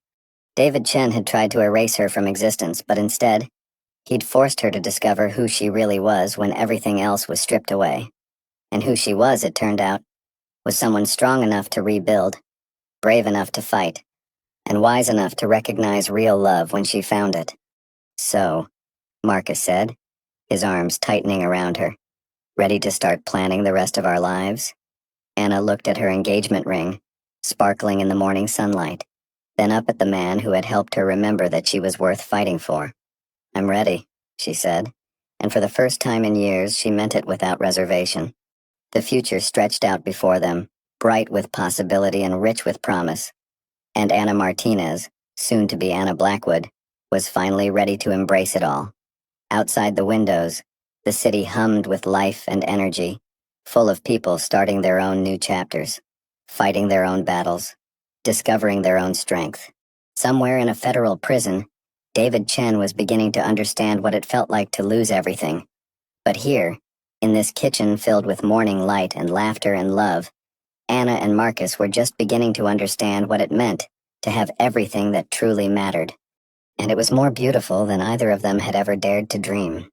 David Chen had tried to erase her from existence, but instead, he'd forced her to discover who she really was when everything else was stripped away. And who she was, it turned out, was someone strong enough to rebuild, brave enough to fight, and wise enough to recognize real love when she found it. So, Marcus said, his arms tightening around her, ready to start planning the rest of our lives? Anna looked at her engagement ring, sparkling in the morning sunlight, then up at the man who had helped her remember that she was worth fighting for. I'm ready, she said, and for the first time in years she meant it without reservation. The future stretched out before them, bright with possibility and rich with promise, and Anna Martinez, soon to be Anna Blackwood, was finally ready to embrace it all. Outside the windows, the city hummed with life and energy, full of people starting their own new chapters, fighting their own battles, discovering their own strength. Somewhere in a federal prison, David Chen was beginning to understand what it felt like to lose everything. But here, in this kitchen filled with morning light and laughter and love, Anna and Marcus were just beginning to understand what it meant to have everything that truly mattered. And it was more beautiful than either of them had ever dared to dream.